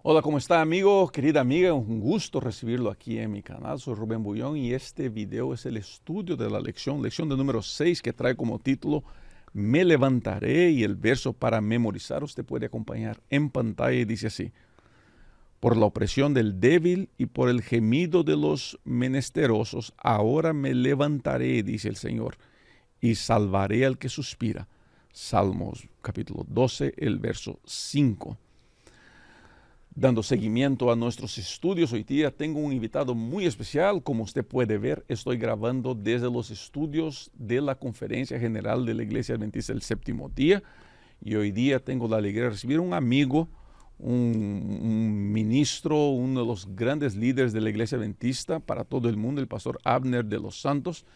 Hola, ¿cómo está, amigo? Querida amiga, un gusto recibirlo aquí en mi canal. Soy Rubén Bullón y este video es el estudio de la lección de número 6, que trae como título Me levantaré, y el verso para memorizar usted puede acompañar en pantalla y dice así: Por la opresión del débil y por el gemido de los menesterosos, ahora me levantaré, dice el Señor, y salvaré al que suspira. Salmos capítulo 12, el verso 5. Dando seguimiento a nuestros estudios, hoy día tengo un invitado muy especial. Como usted puede ver, estoy grabando desde los estudios de la Conferencia General de la Iglesia Adventista del Séptimo Día, y hoy día tengo la alegría de recibir un amigo, un ministro, uno de los grandes líderes de la Iglesia Adventista para todo el mundo, el pastor Abner de los Santos,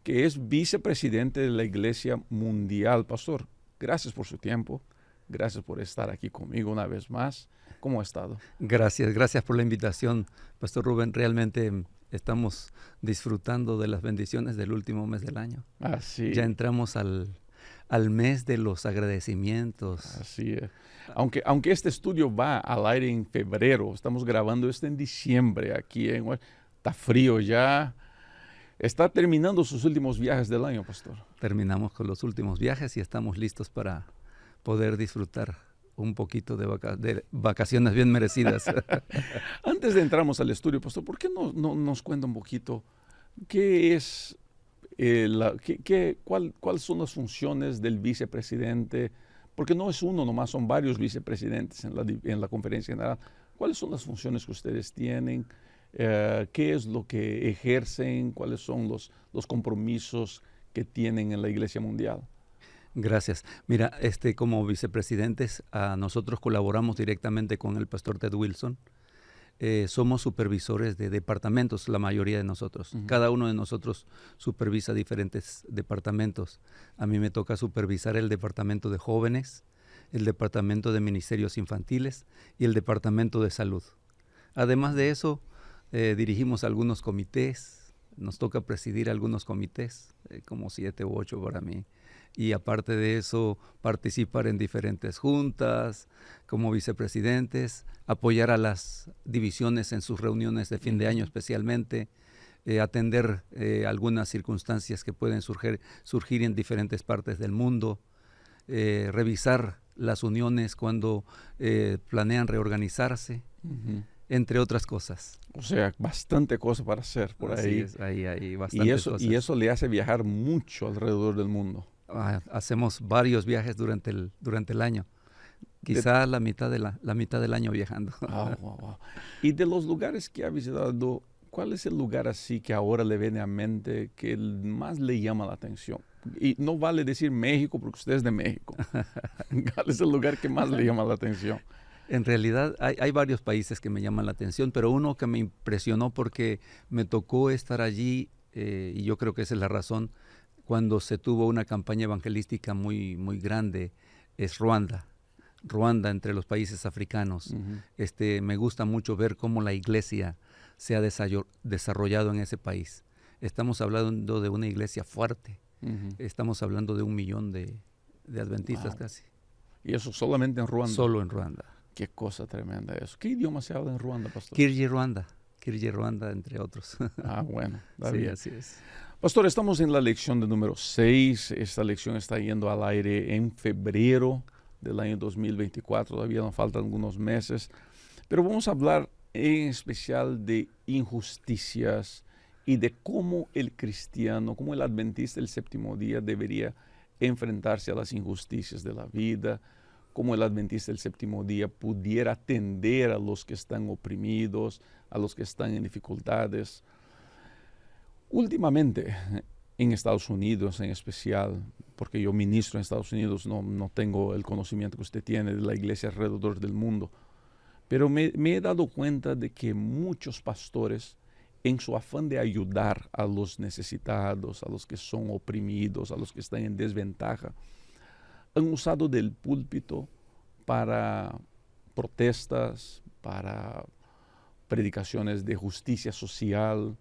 que es vicepresidente de la Iglesia Mundial. Pastor, gracias por su tiempo, gracias por estar aquí conmigo una vez más. ¿Cómo ha estado? Gracias por la invitación, Pastor Rubén. Realmente estamos disfrutando de las bendiciones del último mes del año. Ya Así, entramos al mes de los agradecimientos. así es. Aunque este estudio va al aire en febrero, estamos grabando esto en diciembre aquí está frío ya. Está terminando sus últimos viajes del año, pastor. Terminamos con los últimos viajes y estamos listos para poder disfrutar un poquito de vacaciones bien merecidas. Antes de entrarnos al estudio, pastor, ¿por qué no nos cuenta un poquito qué es, cuáles son las funciones del vicepresidente? Porque no es uno nomás, son varios vicepresidentes en la conferencia general. ¿Cuáles son las funciones que ustedes tienen? ¿Qué es lo que ejercen? ¿Cuáles son los compromisos que tienen en la Iglesia Mundial? Gracias. Mira, como vicepresidentes, nosotros colaboramos directamente con el pastor Ted Wilson. Somos supervisores de departamentos, la mayoría de nosotros. Ujú. Cada uno de nosotros supervisa diferentes departamentos. A mí me toca supervisar el departamento de jóvenes, el departamento de ministerios infantiles y el departamento de salud. Además de eso, dirigimos algunos comités. Nos toca presidir algunos comités, como 7 u 8 para mí. Y aparte de eso, participar en diferentes juntas como vicepresidentes, apoyar a las divisiones en sus reuniones de fin de año especialmente, atender algunas circunstancias que pueden surgir en diferentes partes del mundo, revisar las uniones cuando planean reorganizarse, Ujú. entre otras cosas. O sea, bastante cosa para hacer por Así ahí. es, ahí hay Y bastantes eso, y cosas. eso le hace viajar mucho alrededor del mundo. Hacemos varios viajes durante el año. De, Quizá la mitad del año viajando. wow, wow. Y de los lugares que ha visitado, ¿cuál es el lugar así que ahora le viene a mente que más le llama la atención? Y no vale decir México porque usted es de México. ¿Cuál es el lugar que más le llama la atención? En realidad hay varios países que me llaman la atención, pero uno que me impresionó porque me tocó estar allí, y yo creo que esa es la razón, cuando se tuvo una campaña evangelística muy, muy grande, es Ruanda. Ruanda, entre los países africanos. Ujú. Me gusta mucho ver cómo la iglesia se ha desarrollado en ese país. Estamos hablando de una iglesia fuerte. Ujú. Estamos hablando de 1 millón de adventistas Wow. casi. Y eso solamente en Ruanda. Solo en Ruanda. Qué cosa tremenda eso. ¿Qué idioma se habla en Ruanda, pastor? Kirji Ruanda, entre otros. Ah, bueno, está Sí, bien. así es. Pastor, estamos en la lección de número 6. Esta lección está yendo al aire en febrero del año 2024. Todavía nos faltan algunos meses. Pero vamos a hablar en especial de injusticias y de cómo el cristiano, cómo el adventista del séptimo día debería enfrentarse a las injusticias de la vida, cómo el adventista del séptimo día pudiera atender a los que están oprimidos, a los que están en dificultades. Últimamente, en Estados Unidos en especial, porque yo ministro en Estados Unidos, no tengo el conocimiento que usted tiene de la iglesia alrededor del mundo, pero me he dado cuenta de que muchos pastores, en su afán de ayudar a los necesitados, a los que son oprimidos, a los que están en desventaja, han usado del púlpito para protestas, para predicaciones de justicia social.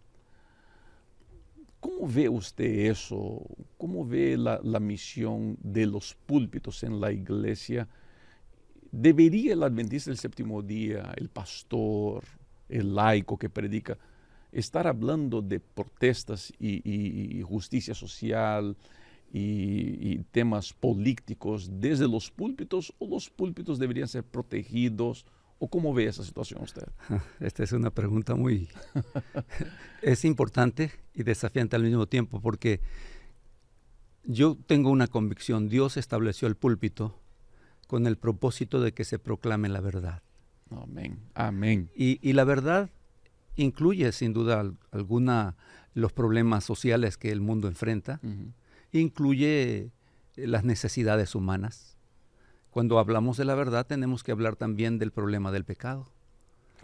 ¿Cómo ve usted eso? ¿Cómo ve la misión de los púlpitos en la iglesia? ¿Debería el adventista del séptimo día, el pastor, el laico que predica, estar hablando de protestas y justicia social y temas políticos desde los púlpitos, o los púlpitos deberían ser protegidos? ¿O cómo ve esa situación usted? Esta es una pregunta muy... es importante y desafiante al mismo tiempo, porque yo tengo una convicción. Dios estableció el púlpito con el propósito de que se proclame la verdad. Amén, amén. Y la verdad incluye sin duda alguna los problemas sociales que el mundo enfrenta, incluye las necesidades humanas. Cuando hablamos de la verdad tenemos que hablar también del problema del pecado.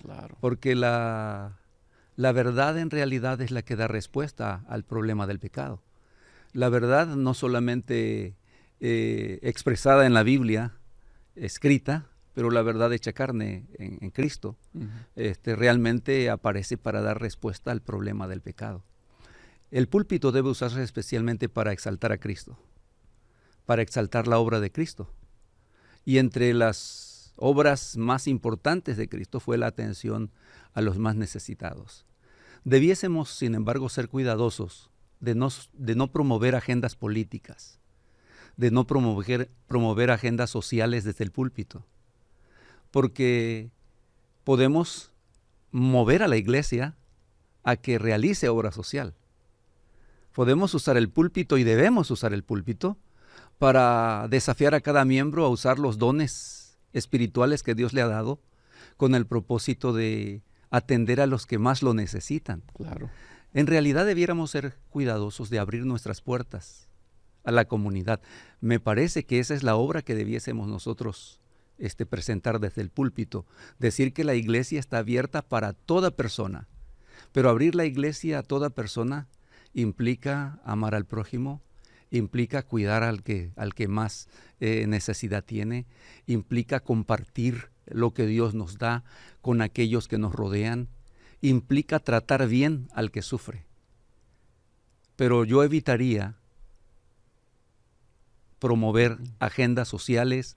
Claro. Porque la verdad en realidad es la que da respuesta al problema del pecado. La verdad no solamente expresada en la Biblia, escrita, pero la verdad hecha carne en Cristo, realmente aparece para dar respuesta al problema del pecado. El púlpito debe usarse especialmente para exaltar a Cristo, para exaltar la obra de Cristo. Y entre las obras más importantes de Cristo fue la atención a los más necesitados. Debiésemos, sin embargo, ser cuidadosos de no promover agendas políticas, de no promover agendas sociales desde el púlpito, porque podemos mover a la iglesia a que realice obra social. Podemos usar el púlpito y debemos usar el púlpito para desafiar a cada miembro a usar los dones espirituales que Dios le ha dado con el propósito de atender a los que más lo necesitan. Claro. En realidad debiéramos ser cuidadosos de abrir nuestras puertas a la comunidad. Me parece que esa es la obra que debiésemos nosotros presentar desde el púlpito. Decir que la iglesia está abierta para toda persona, pero abrir la iglesia a toda persona implica amar al prójimo, implica cuidar al que más necesidad tiene, implica compartir lo que Dios nos da con aquellos que nos rodean, implica tratar bien al que sufre. Pero yo evitaría promover agendas sociales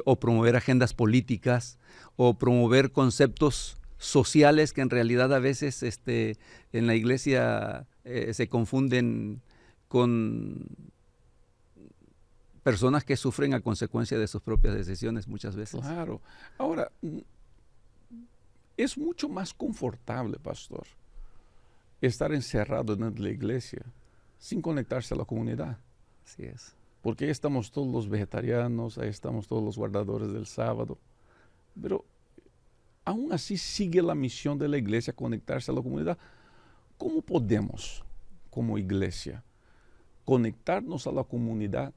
o promover agendas políticas o promover conceptos sociales que en realidad a veces en la iglesia se confunden con personas que sufren a consecuencia de sus propias decisiones muchas veces. Claro. Ahora, es mucho más confortable, pastor, estar encerrado dentro de la iglesia sin conectarse a la comunidad. Así es. Porque ahí estamos todos los vegetarianos, ahí estamos todos los guardadores del sábado. Pero aún así sigue la misión de la iglesia, conectarse a la comunidad. ¿Cómo podemos, como iglesia, conectarnos a la comunidad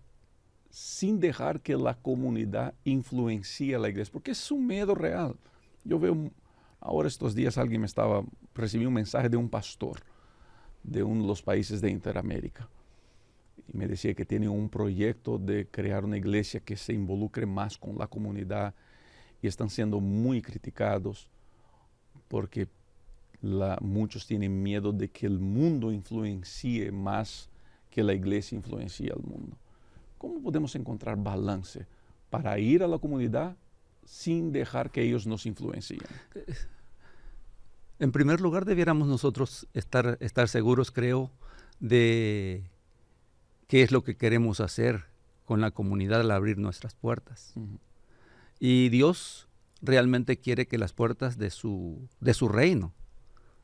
sin dejar que la comunidad influencie a la iglesia? Porque es un miedo real. Yo veo, ahora estos días recibí un mensaje de un pastor de uno de los países de Interamérica. Y me decía que tiene un proyecto de crear una iglesia que se involucre más con la comunidad, y están siendo muy criticados porque muchos tienen miedo de que el mundo influencie más que la iglesia influencie al mundo. ¿Cómo podemos encontrar balance para ir a la comunidad sin dejar que ellos nos influencien? En primer lugar, debiéramos nosotros estar seguros, creo, de qué es lo que queremos hacer con la comunidad al abrir nuestras puertas. Y Dios realmente quiere que las puertas de su reino,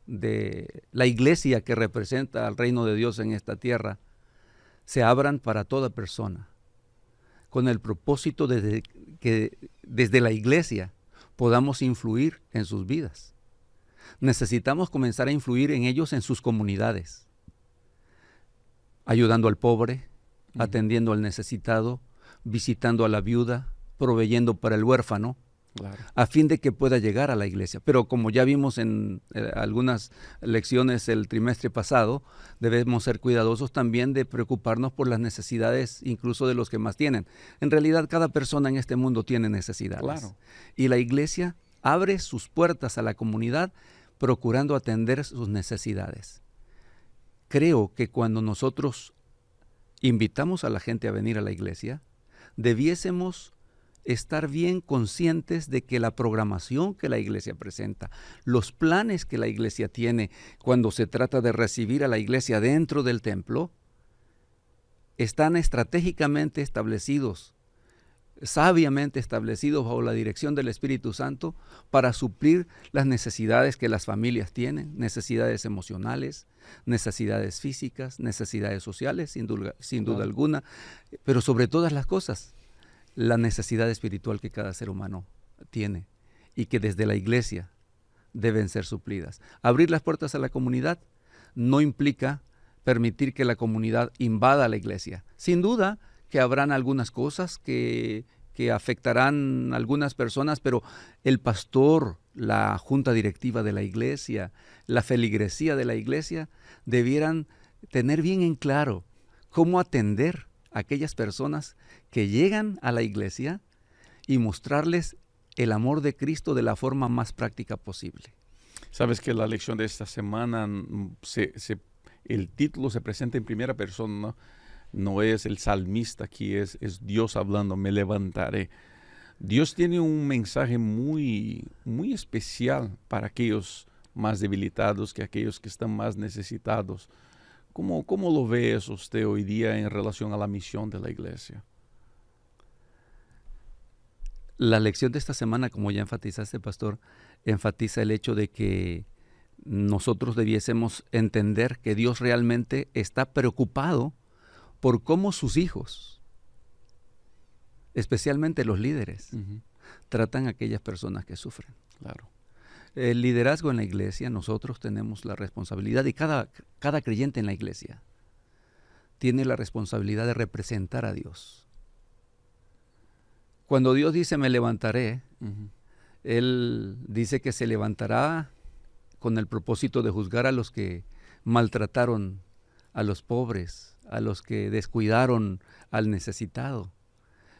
de la iglesia que representa al reino de Dios en esta tierra, se abran para toda persona, con el propósito de que desde la iglesia podamos influir en sus vidas. Necesitamos comenzar a influir en ellos en sus comunidades, ayudando al pobre, atendiendo al necesitado, visitando a la viuda, proveyendo para el huérfano, claro, a fin de que pueda llegar a la iglesia. Pero como ya vimos en algunas lecciones el trimestre pasado, debemos ser cuidadosos también de preocuparnos por las necesidades incluso de los que más tienen. En realidad, cada persona en este mundo tiene necesidades. Claro. Y la iglesia abre sus puertas a la comunidad procurando atender sus necesidades. Creo que cuando nosotros invitamos a la gente a venir a la iglesia, debiésemos estar bien conscientes de que la programación que la iglesia presenta, los planes que la iglesia tiene cuando se trata de recibir a la iglesia dentro del templo, están estratégicamente establecidos, sabiamente establecidos bajo la dirección del Espíritu Santo para suplir las necesidades que las familias tienen, necesidades emocionales, necesidades físicas, necesidades sociales, sin duda alguna, pero sobre todas las cosas, la necesidad espiritual que cada ser humano tiene y que desde la iglesia deben ser suplidas. Abrir las puertas a la comunidad no implica permitir que la comunidad invada la iglesia. Sin duda que habrán algunas cosas que afectarán a algunas personas, pero el pastor, la junta directiva de la iglesia, la feligresía de la iglesia, debieran tener bien en claro cómo atender a aquellas personas que llegan a la iglesia y mostrarles el amor de Cristo de la forma más práctica posible. Sabes que la lección de esta semana, el título se presenta en primera persona, ¿no? No es el salmista aquí, es Dios hablando, me levantaré. Dios tiene un mensaje muy, muy especial para aquellos más debilitados, que aquellos que están más necesitados. ¿Cómo lo ve eso usted hoy día en relación a la misión de la iglesia? La lección de esta semana, como ya enfatizaste, pastor, enfatiza el hecho de que nosotros debiésemos entender que Dios realmente está preocupado por cómo sus hijos, especialmente los líderes, tratan a aquellas personas que sufren. Claro. El liderazgo en la iglesia, nosotros tenemos la responsabilidad, y cada creyente en la iglesia tiene la responsabilidad de representar a Dios. Cuando Dios dice me levantaré, Él dice que se levantará con el propósito de juzgar a los que maltrataron a los pobres, a los que descuidaron al necesitado.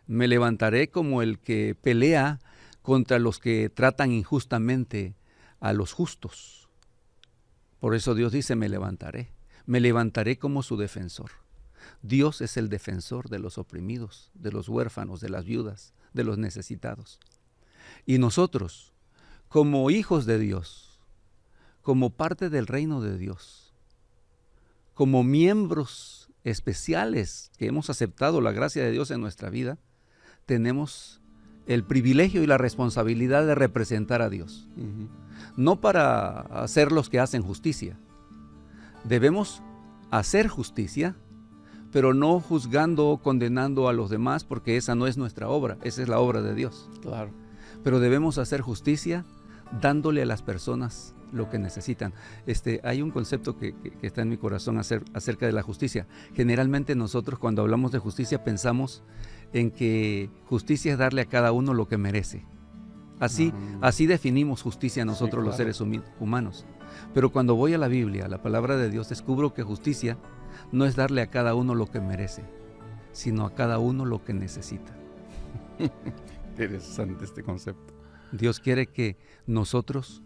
Me levantaré como el que pelea contra los que tratan injustamente a los justos. Por eso Dios dice, me levantaré como su defensor. Dios es el defensor de los oprimidos, de los huérfanos, de las viudas, de los necesitados. Y nosotros, como hijos de Dios, como parte del reino de Dios, como miembros especiales que hemos aceptado la gracia de Dios en nuestra vida, tenemos el privilegio y la responsabilidad de representar a Dios. No para hacer los que hacen justicia. Debemos hacer justicia, pero no juzgando o condenando a los demás, porque esa no es nuestra obra, esa es la obra de Dios. Claro. Pero debemos hacer justicia dándole a las personas lo que necesitan. Hay un concepto que está en mi corazón acerca de la justicia. Generalmente nosotros cuando hablamos de justicia pensamos en que justicia es darle a cada uno lo que merece. Así definimos justicia nosotros, sí, claro, los seres humanos. Pero cuando voy a la Biblia, a la palabra de Dios, descubro que justicia no es darle a cada uno lo que merece, sino a cada uno lo que necesita. Interesante este concepto. Dios quiere que nosotros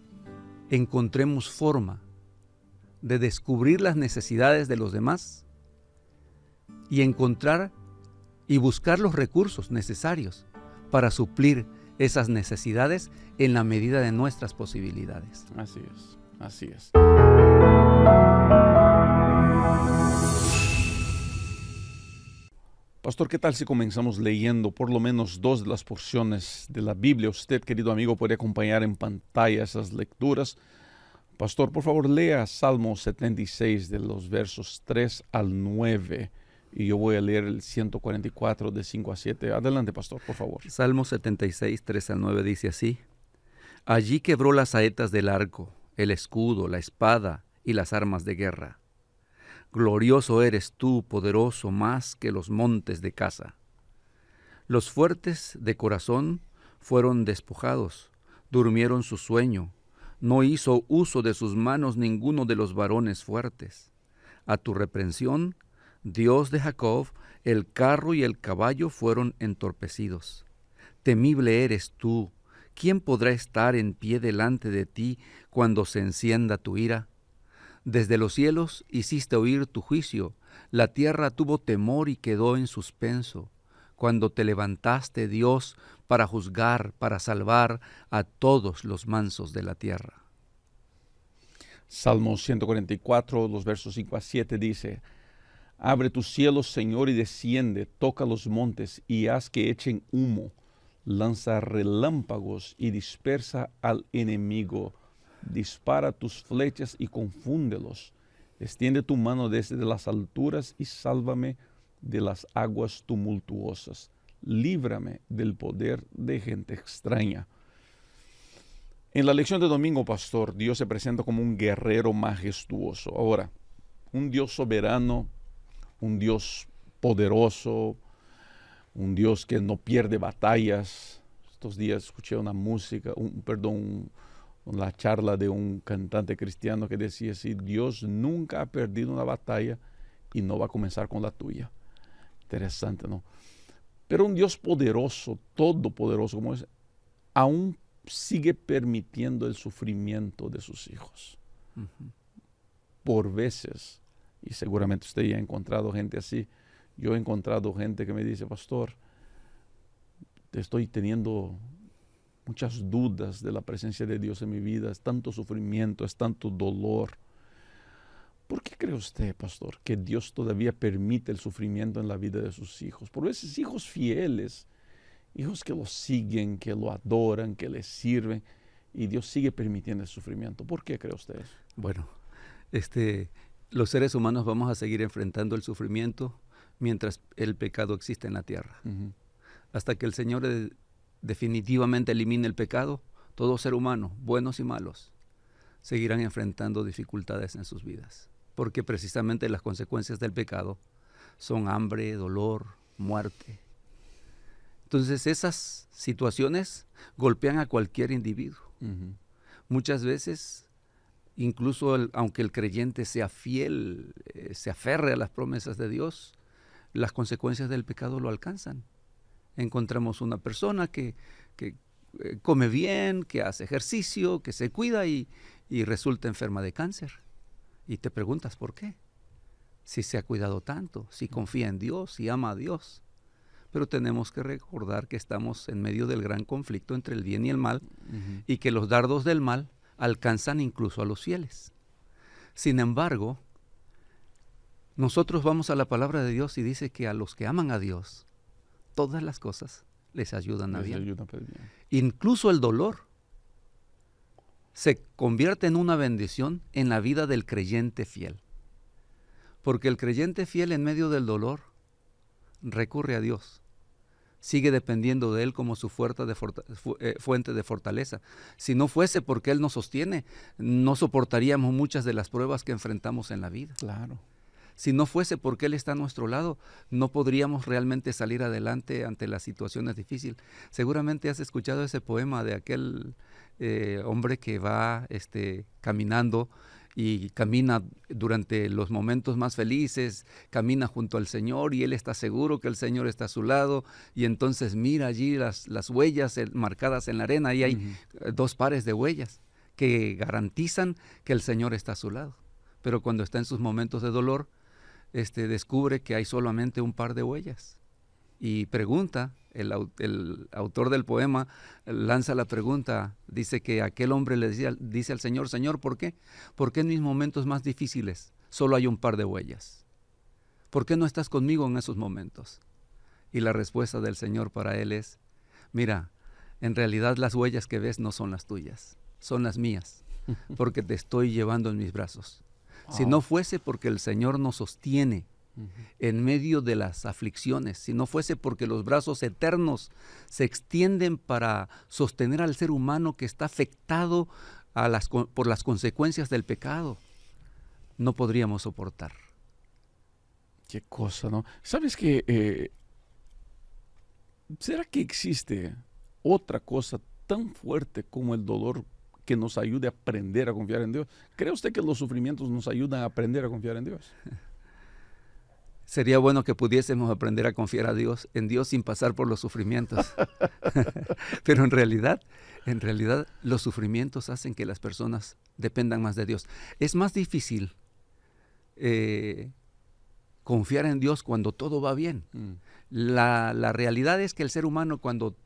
encontremos forma de descubrir las necesidades de los demás y encontrar y buscar los recursos necesarios para suplir esas necesidades en la medida de nuestras posibilidades. Así es, así es. Pastor, ¿qué tal si comenzamos leyendo por lo menos 2 de las porciones de la Biblia? Usted, querido amigo, puede acompañar en pantalla esas lecturas. Pastor, por favor, lea Salmo 76 de los versos 3 al 9. Y yo voy a leer el 144 de 5 a 7. Adelante, pastor, por favor. Salmo 76, 3 al 9 dice así: Allí quebró las saetas del arco, el escudo, la espada y las armas de guerra. Glorioso eres tú, poderoso más que los montes de Caza. Los fuertes de corazón fueron despojados, durmieron su sueño. No hizo uso de sus manos ninguno de los varones fuertes. A tu reprensión, Dios de Jacob, el carro y el caballo fueron entorpecidos. Temible eres tú. ¿Quién podrá estar en pie delante de ti cuando se encienda tu ira? Desde los cielos hiciste oír tu juicio. La tierra tuvo temor y quedó en suspenso, cuando te levantaste, Dios, para juzgar, para salvar a todos los mansos de la tierra. Salmo 144, los versos 5 a 7 dice: Abre tus cielos, Señor, y desciende, toca los montes y haz que echen humo, lanza relámpagos y dispersa al enemigo, dispara tus flechas y confúndelos, extiende tu mano desde las alturas y sálvame de las aguas tumultuosas, líbrame del poder de gente extraña. En la lección de domingo, pastor, Dios se presenta como un guerrero majestuoso. Ahora, un Dios soberano, un Dios poderoso, un Dios que no pierde batallas. Estos días escuché una música, la charla de un cantante cristiano que decía así: Dios nunca ha perdido una batalla y no va a comenzar con la tuya. Interesante, ¿no? Pero un Dios poderoso, todopoderoso como es, aún sigue permitiendo el sufrimiento de sus hijos. Por veces, y seguramente usted ya ha encontrado gente así, yo he encontrado gente que me dice: pastor, estoy teniendo muchas dudas de la presencia de Dios en mi vida, es tanto sufrimiento, es tanto dolor. ¿Por qué cree usted, pastor, que Dios todavía permite el sufrimiento en la vida de sus hijos? Por veces hijos fieles, hijos que lo siguen, que lo adoran, que le sirven, y Dios sigue permitiendo el sufrimiento. ¿Por qué cree usted eso? Bueno, los seres humanos vamos a seguir enfrentando el sufrimiento mientras el pecado existe en la tierra. Hasta que el Señor definitivamente elimine el pecado, todo ser humano, buenos y malos, seguirán enfrentando dificultades en sus vidas. Porque precisamente las consecuencias del pecado son hambre, dolor, muerte. Entonces esas situaciones golpean a cualquier individuo. Muchas veces, incluso aunque el creyente sea fiel, se aferre a las promesas de Dios, las consecuencias del pecado lo alcanzan. Encontramos una persona que come bien, que hace ejercicio, que se cuida y resulta enferma de cáncer. Y te preguntas por qué. Si se ha cuidado tanto, si confía en Dios, si ama a Dios. Pero tenemos que recordar que estamos en medio del gran conflicto entre el bien y el mal, y que los dardos del mal alcanzan incluso a los fieles. Sin embargo, nosotros vamos a la palabra de Dios y dice que a los que aman a Dios, todas las cosas les ayudan a bien. Incluso el dolor se convierte en una bendición en la vida del creyente fiel. Porque el creyente fiel en medio del dolor recurre a Dios. Sigue dependiendo de Él como su fuente de fortaleza. Si no fuese porque Él nos sostiene, no soportaríamos muchas de las pruebas que enfrentamos en la vida. Claro. Si no fuese porque Él está a nuestro lado, no podríamos realmente salir adelante ante las situaciones difíciles. Seguramente has escuchado ese poema de aquel hombre que va caminando y camina durante los momentos más felices, camina junto al Señor y él está seguro que el Señor está a su lado, y entonces mira allí las huellas marcadas en la arena, y hay dos pares de huellas que garantizan que el Señor está a su lado. Pero cuando está en sus momentos de dolor, descubre que hay solamente un par de huellas. Y pregunta, el autor del poema lanza la pregunta, dice que aquel hombre dice al Señor: Señor, ¿por qué? ¿Por qué en mis momentos más difíciles solo hay un par de huellas? ¿Por qué no estás conmigo en esos momentos? Y la respuesta del Señor para él es: mira, en realidad las huellas que ves no son las tuyas, son las mías, porque te estoy llevando en mis brazos. Si no fuese porque el Señor nos sostiene en medio de las aflicciones, si no fuese porque los brazos eternos se extienden para sostener al ser humano que está afectado por las consecuencias del pecado, no podríamos soportar. Qué cosa, ¿no? ¿Sabes qué? ¿Será que existe otra cosa tan fuerte como el dolor que nos ayude a aprender a confiar en Dios? ¿Cree usted que los sufrimientos nos ayudan a aprender a confiar en Dios? Sería bueno que pudiésemos aprender a confiar en Dios sin pasar por los sufrimientos. Pero en realidad los sufrimientos hacen que las personas dependan más de Dios. Es más difícil confiar en Dios cuando todo va bien. La realidad es que el ser humano cuando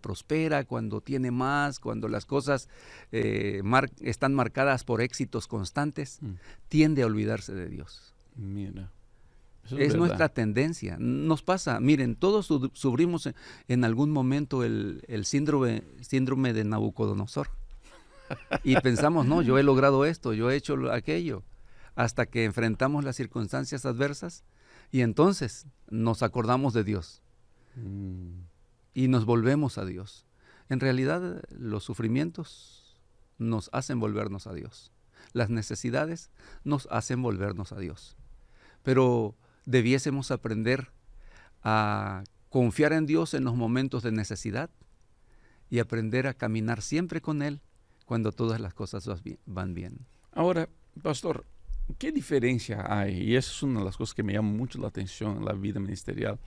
prospera, cuando tiene más, cuando las cosas están marcadas por éxitos constantes, tiende a olvidarse de Dios. Mira, eso Es verdad. nuestra tendencia. Nos pasa, miren, todos sufrimos en algún momento el síndrome de Nabucodonosor. Y pensamos, no, yo he logrado esto, yo he hecho aquello, hasta que enfrentamos las circunstancias adversas y entonces nos acordamos de Dios y nos volvemos a Dios. En realidad, los sufrimientos nos hacen volvernos a Dios. Las necesidades nos hacen volvernos a Dios. Pero debiésemos aprender a confiar en Dios en los momentos de necesidad y aprender a caminar siempre con Él cuando todas las cosas van bien. Ahora, pastor, ¿qué diferencia hay? Y esa es una de las cosas que me llama mucho la atención en la vida ministerial.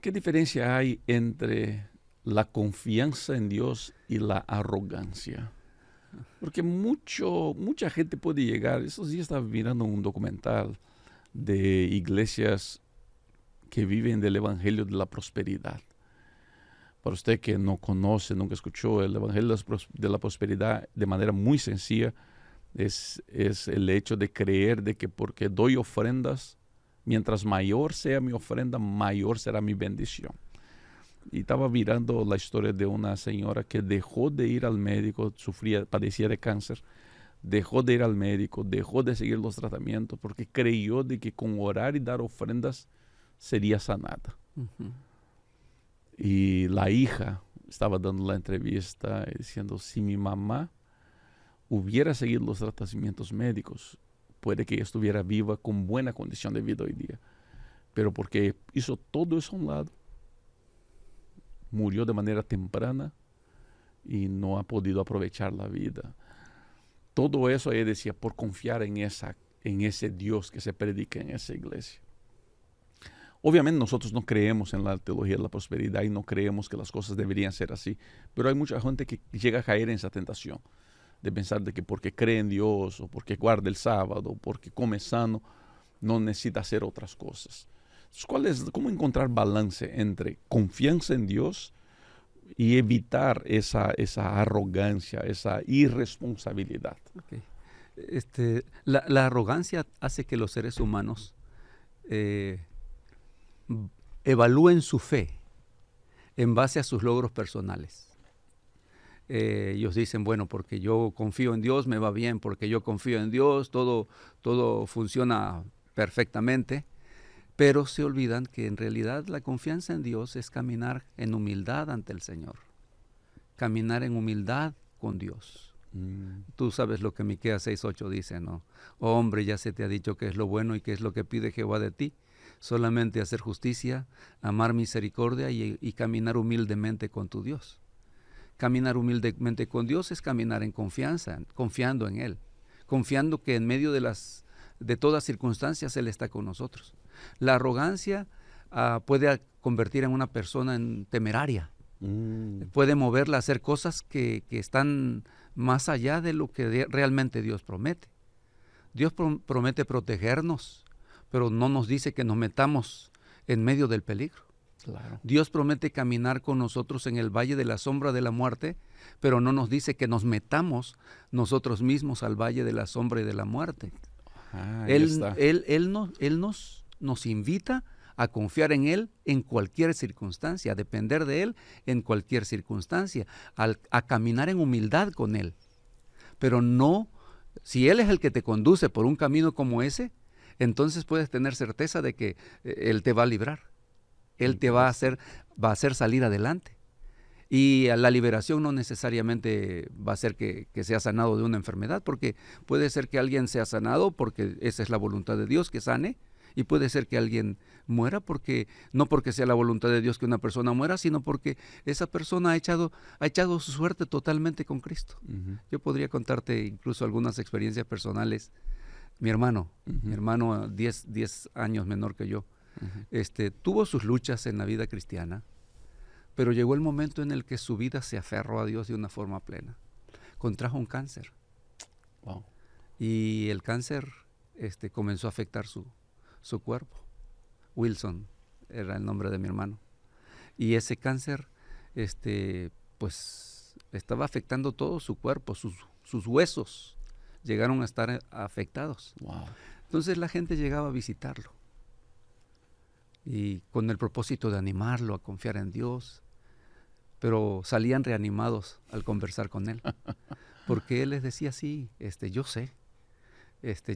¿Qué diferencia hay entre la confianza en Dios y la arrogancia? Porque mucha gente puede llegar. Estos días estaba mirando un documental de iglesias que viven del evangelio de la prosperidad. Para usted que no conoce, nunca escuchó el evangelio de la prosperidad, de manera muy sencilla, es el hecho de creer de que porque doy ofrendas, mientras mayor sea mi ofrenda, mayor será mi bendición. Y estaba mirando la historia de una señora que dejó de ir al médico, padecía de cáncer, dejó de ir al médico, dejó de seguir los tratamientos porque creyó de que con orar y dar ofrendas sería sanada. Y la hija estaba dando la entrevista diciendo, si mi mamá hubiera seguido los tratamientos médicos, puede que ella estuviera viva con buena condición de vida hoy día. Pero porque hizo todo eso a un lado, murió de manera temprana y no ha podido aprovechar la vida. Todo eso ella decía por confiar en ese Dios que se predica en esa iglesia. Obviamente nosotros no creemos en la teología de la prosperidad y no creemos que las cosas deberían ser así, pero hay mucha gente que llega a caer en esa tentación de pensar de que porque cree en Dios o porque guarda el sábado o porque come sano, no necesita hacer otras cosas. Entonces, ¿cómo encontrar balance entre confianza en Dios y evitar esa arrogancia, esa irresponsabilidad? Okay. La arrogancia hace que los seres humanos evalúen su fe en base a sus logros personales. Ellos dicen, bueno, porque yo confío en Dios me va bien, porque yo confío en Dios todo funciona perfectamente, pero se olvidan que en realidad la confianza en Dios es caminar en humildad ante el Señor, caminar en humildad con Dios. Tú sabes lo que Miqueas 6:8 dice, ¿no? Oh, hombre, ya se te ha dicho qué es lo bueno y qué es lo que pide Jehová de ti, solamente hacer justicia, amar misericordia y caminar humildemente con tu Dios. Caminar humildemente con Dios es caminar en confianza, confiando en Él, confiando que en medio de todas circunstancias Él está con nosotros. La arrogancia puede convertir a una persona en temeraria, puede moverla a hacer cosas que están más allá de lo que realmente Dios promete. Dios promete protegernos, pero no nos dice que nos metamos en medio del peligro. Claro. Dios promete caminar con nosotros en el valle de la sombra de la muerte, pero no nos dice que nos metamos nosotros mismos al valle de la sombra y de la muerte. Él nos invita a confiar en Él en cualquier circunstancia, a depender de Él en cualquier circunstancia, a caminar en humildad con Él. Pero no, si Él es el que te conduce por un camino como ese, entonces puedes tener certeza de que Él te va a librar. Él te va a hacer salir adelante. Y la liberación no necesariamente va a ser que sea sanado de una enfermedad, porque puede ser que alguien sea sanado porque esa es la voluntad de Dios, que sane, y puede ser que alguien muera no porque sea la voluntad de Dios que una persona muera, sino porque esa persona ha echado su suerte totalmente con Cristo. Yo podría contarte incluso algunas experiencias personales. Mi hermano 10 años menor que yo, tuvo sus luchas en la vida cristiana, pero llegó el momento en el que su vida se aferró a Dios de una forma plena. Contrajo un cáncer. Wow. Y el cáncer comenzó a afectar su cuerpo. Wilson era el nombre de mi hermano. Y ese cáncer, pues, estaba afectando todo su cuerpo, sus huesos llegaron a estar afectados. Wow. Entonces la gente llegaba a visitarlo. Y con el propósito de animarlo a confiar en Dios, pero salían reanimados al conversar con él, porque él les decía, sí, yo sé,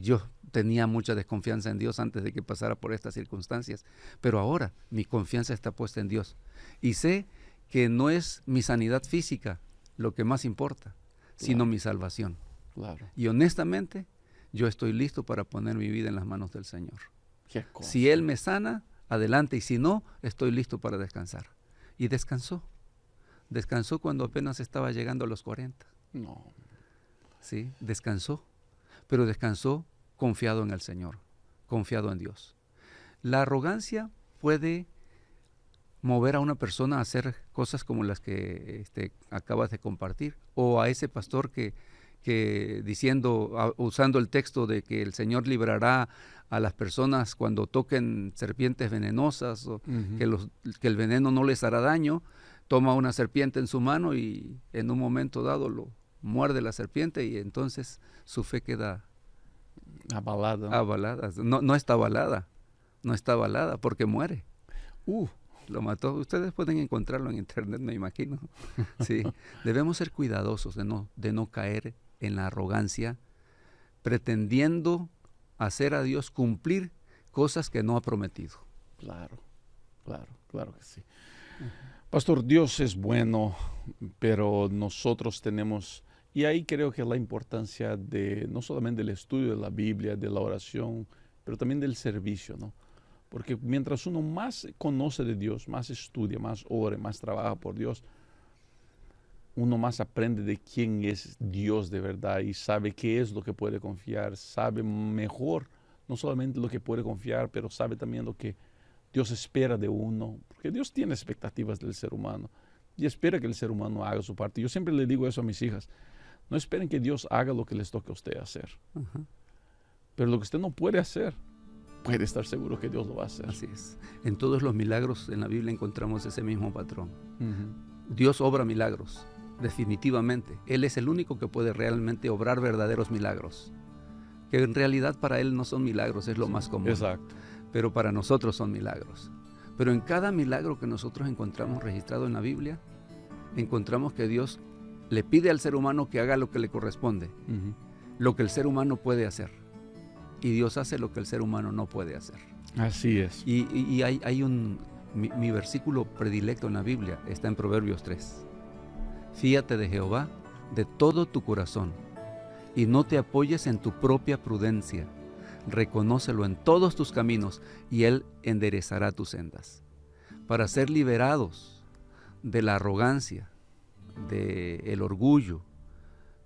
yo tenía mucha desconfianza en Dios antes de que pasara por estas circunstancias, pero ahora mi confianza está puesta en Dios, y sé que no es mi sanidad física lo que más importa, sino mi salvación. Claro. Y honestamente, yo estoy listo para poner mi vida en las manos del Señor. Qué cosa. Si Él me sana, adelante, y si no, estoy listo para descansar. Y descansó. Descansó cuando apenas estaba llegando a los 40. No. Sí, descansó. Pero descansó confiado en el Señor, confiado en Dios. La arrogancia puede mover a una persona a hacer cosas como las que acabas de compartir, o a ese pastor que diciendo, usando el texto de que el Señor librará a las personas cuando toquen serpientes venenosas, o que el veneno no les hará daño, toma una serpiente en su mano y en un momento dado lo muerde la serpiente, y entonces su fe queda avalada. No está avalada, no está avalada porque muere. Lo mató. Ustedes pueden encontrarlo en internet, me imagino. Sí. Debemos ser cuidadosos de no caer en la arrogancia, pretendiendo hacer a Dios cumplir cosas que no ha prometido. Claro que sí. Pastor, Dios es bueno, pero nosotros tenemos, y ahí creo que la importancia de no solamente del estudio de la Biblia, de la oración, pero también del servicio, ¿no? Porque mientras uno más conoce de Dios, más estudia, más ora, más trabaja por Dios, uno más aprende de quién es Dios de verdad y sabe qué es lo que puede confiar, sabe mejor, no solamente lo que puede confiar, pero sabe también lo que Dios espera de uno, porque Dios tiene expectativas del ser humano y espera que el ser humano haga su parte. Yo siempre le digo eso a mis hijas, no esperen que Dios haga lo que les toque a usted hacer, pero lo que usted no puede hacer, puede estar seguro que Dios lo va a hacer. Así es. En todos los milagros en la Biblia encontramos ese mismo patrón. Dios obra milagros, definitivamente. Él es el único que puede realmente obrar verdaderos milagros, que en realidad para Él no son milagros, es lo más común. Exacto. Pero para nosotros son milagros. Pero en cada milagro que nosotros encontramos registrado en la Biblia, encontramos que Dios le pide al ser humano que haga lo que le corresponde, lo que el ser humano puede hacer. Y Dios hace lo que el ser humano no puede hacer. Así es. Y hay mi versículo predilecto en la Biblia, está en Proverbios 3. Fíate de Jehová de todo tu corazón y no te apoyes en tu propia prudencia. Reconócelo en todos tus caminos y Él enderezará tus sendas. Para ser liberados de la arrogancia, del orgullo,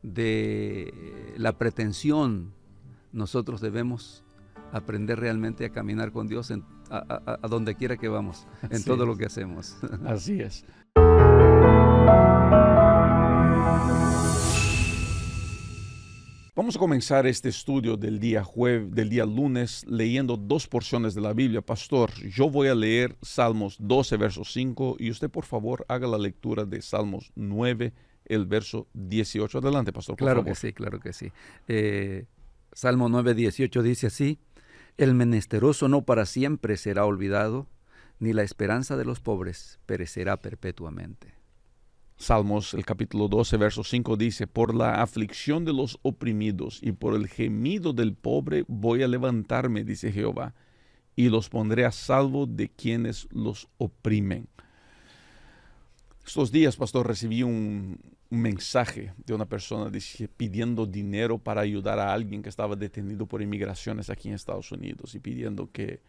de la pretensión, nosotros debemos aprender realmente a caminar con Dios a donde quiera que vamos, en todo lo que hacemos. Así es. Vamos a comenzar este estudio del día lunes leyendo 2 porciones de la Biblia. Pastor, yo voy a leer Salmos 12, verso 5, y usted por favor haga la lectura de Salmos 9, el verso 18. Adelante, pastor, por favor. Claro que sí. Salmo 9, 18 dice así: el menesteroso no para siempre será olvidado, ni la esperanza de los pobres perecerá perpetuamente. Salmos, el capítulo 12, verso 5 dice: por la aflicción de los oprimidos y por el gemido del pobre voy a levantarme, dice Jehová, y los pondré a salvo de quienes los oprimen. Estos días, pastor, recibí un mensaje de una persona pidiendo dinero para ayudar a alguien que estaba detenido por inmigraciones aquí en Estados Unidos y pidiendo que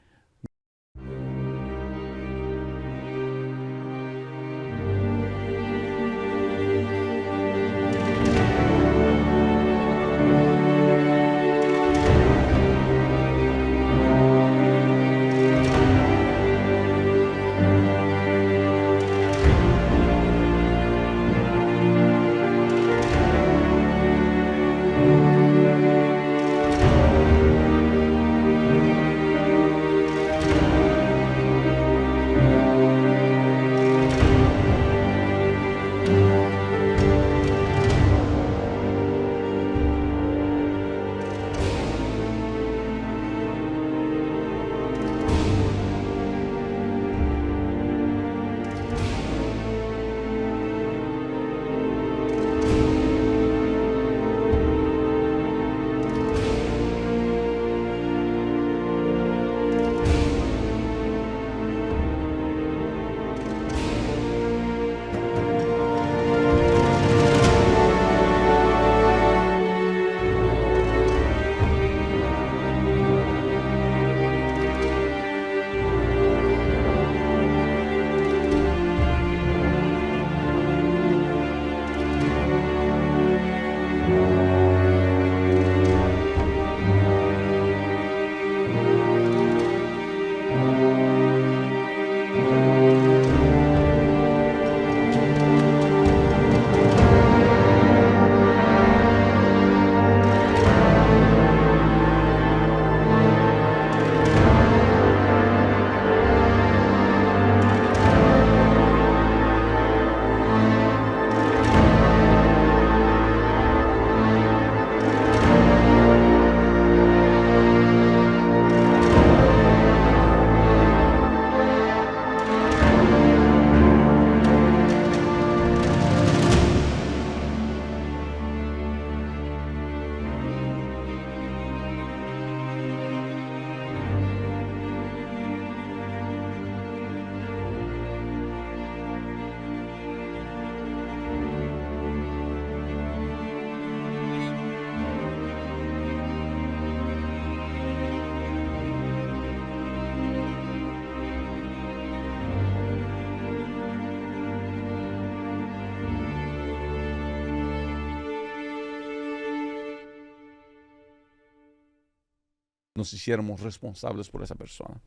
Nos hiciéramos responsables por esa persona.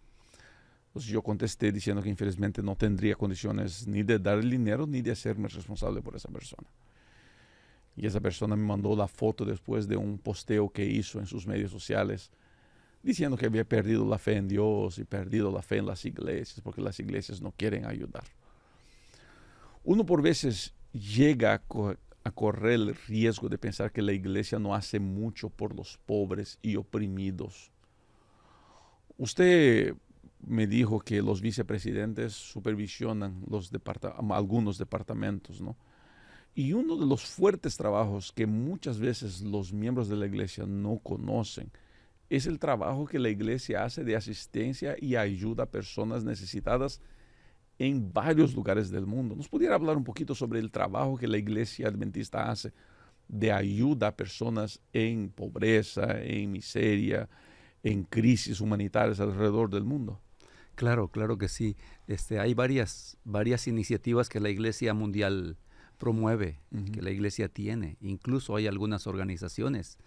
Entonces yo contesté diciendo que infelizmente no tendría condiciones ni de dar el dinero ni de hacerme responsable por esa persona. Y esa persona me mandó la foto después de un posteo que hizo en sus medios sociales diciendo que había perdido la fe en Dios y perdido la fe en las iglesias porque las iglesias no quieren ayudar. Uno por veces llega a correr el riesgo de pensar que la iglesia no hace mucho por los pobres y oprimidos. Usted me dijo que los vicepresidentes supervisionan algunos departamentos, ¿no? Y uno de los fuertes trabajos que muchas veces los miembros de la iglesia no conocen es el trabajo que la iglesia hace de asistencia y ayuda a personas necesitadas en varios lugares del mundo. ¿Nos pudiera hablar un poquito sobre el trabajo que la iglesia adventista hace de ayuda a personas en pobreza, en miseria, en crisis humanitarias alrededor del mundo? Claro, claro que sí. Hay varias iniciativas que la Iglesia Mundial promueve, que la Iglesia tiene. Incluso hay algunas organizaciones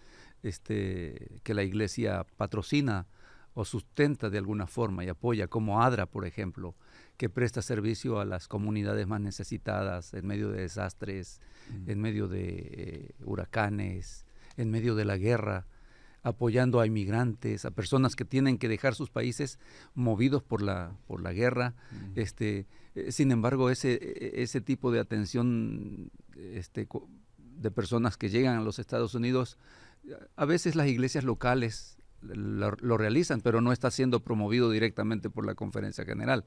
que la Iglesia patrocina o sustenta de alguna forma y apoya, como ADRA, por ejemplo, que presta servicio a las comunidades más necesitadas en medio de desastres, en medio de huracanes, en medio de la guerra, apoyando a inmigrantes, a personas que tienen que dejar sus países movidos por la guerra. Sin embargo, ese tipo de atención de personas que llegan a los Estados Unidos, a veces las iglesias locales lo realizan, pero no está siendo promovido directamente por la Conferencia General.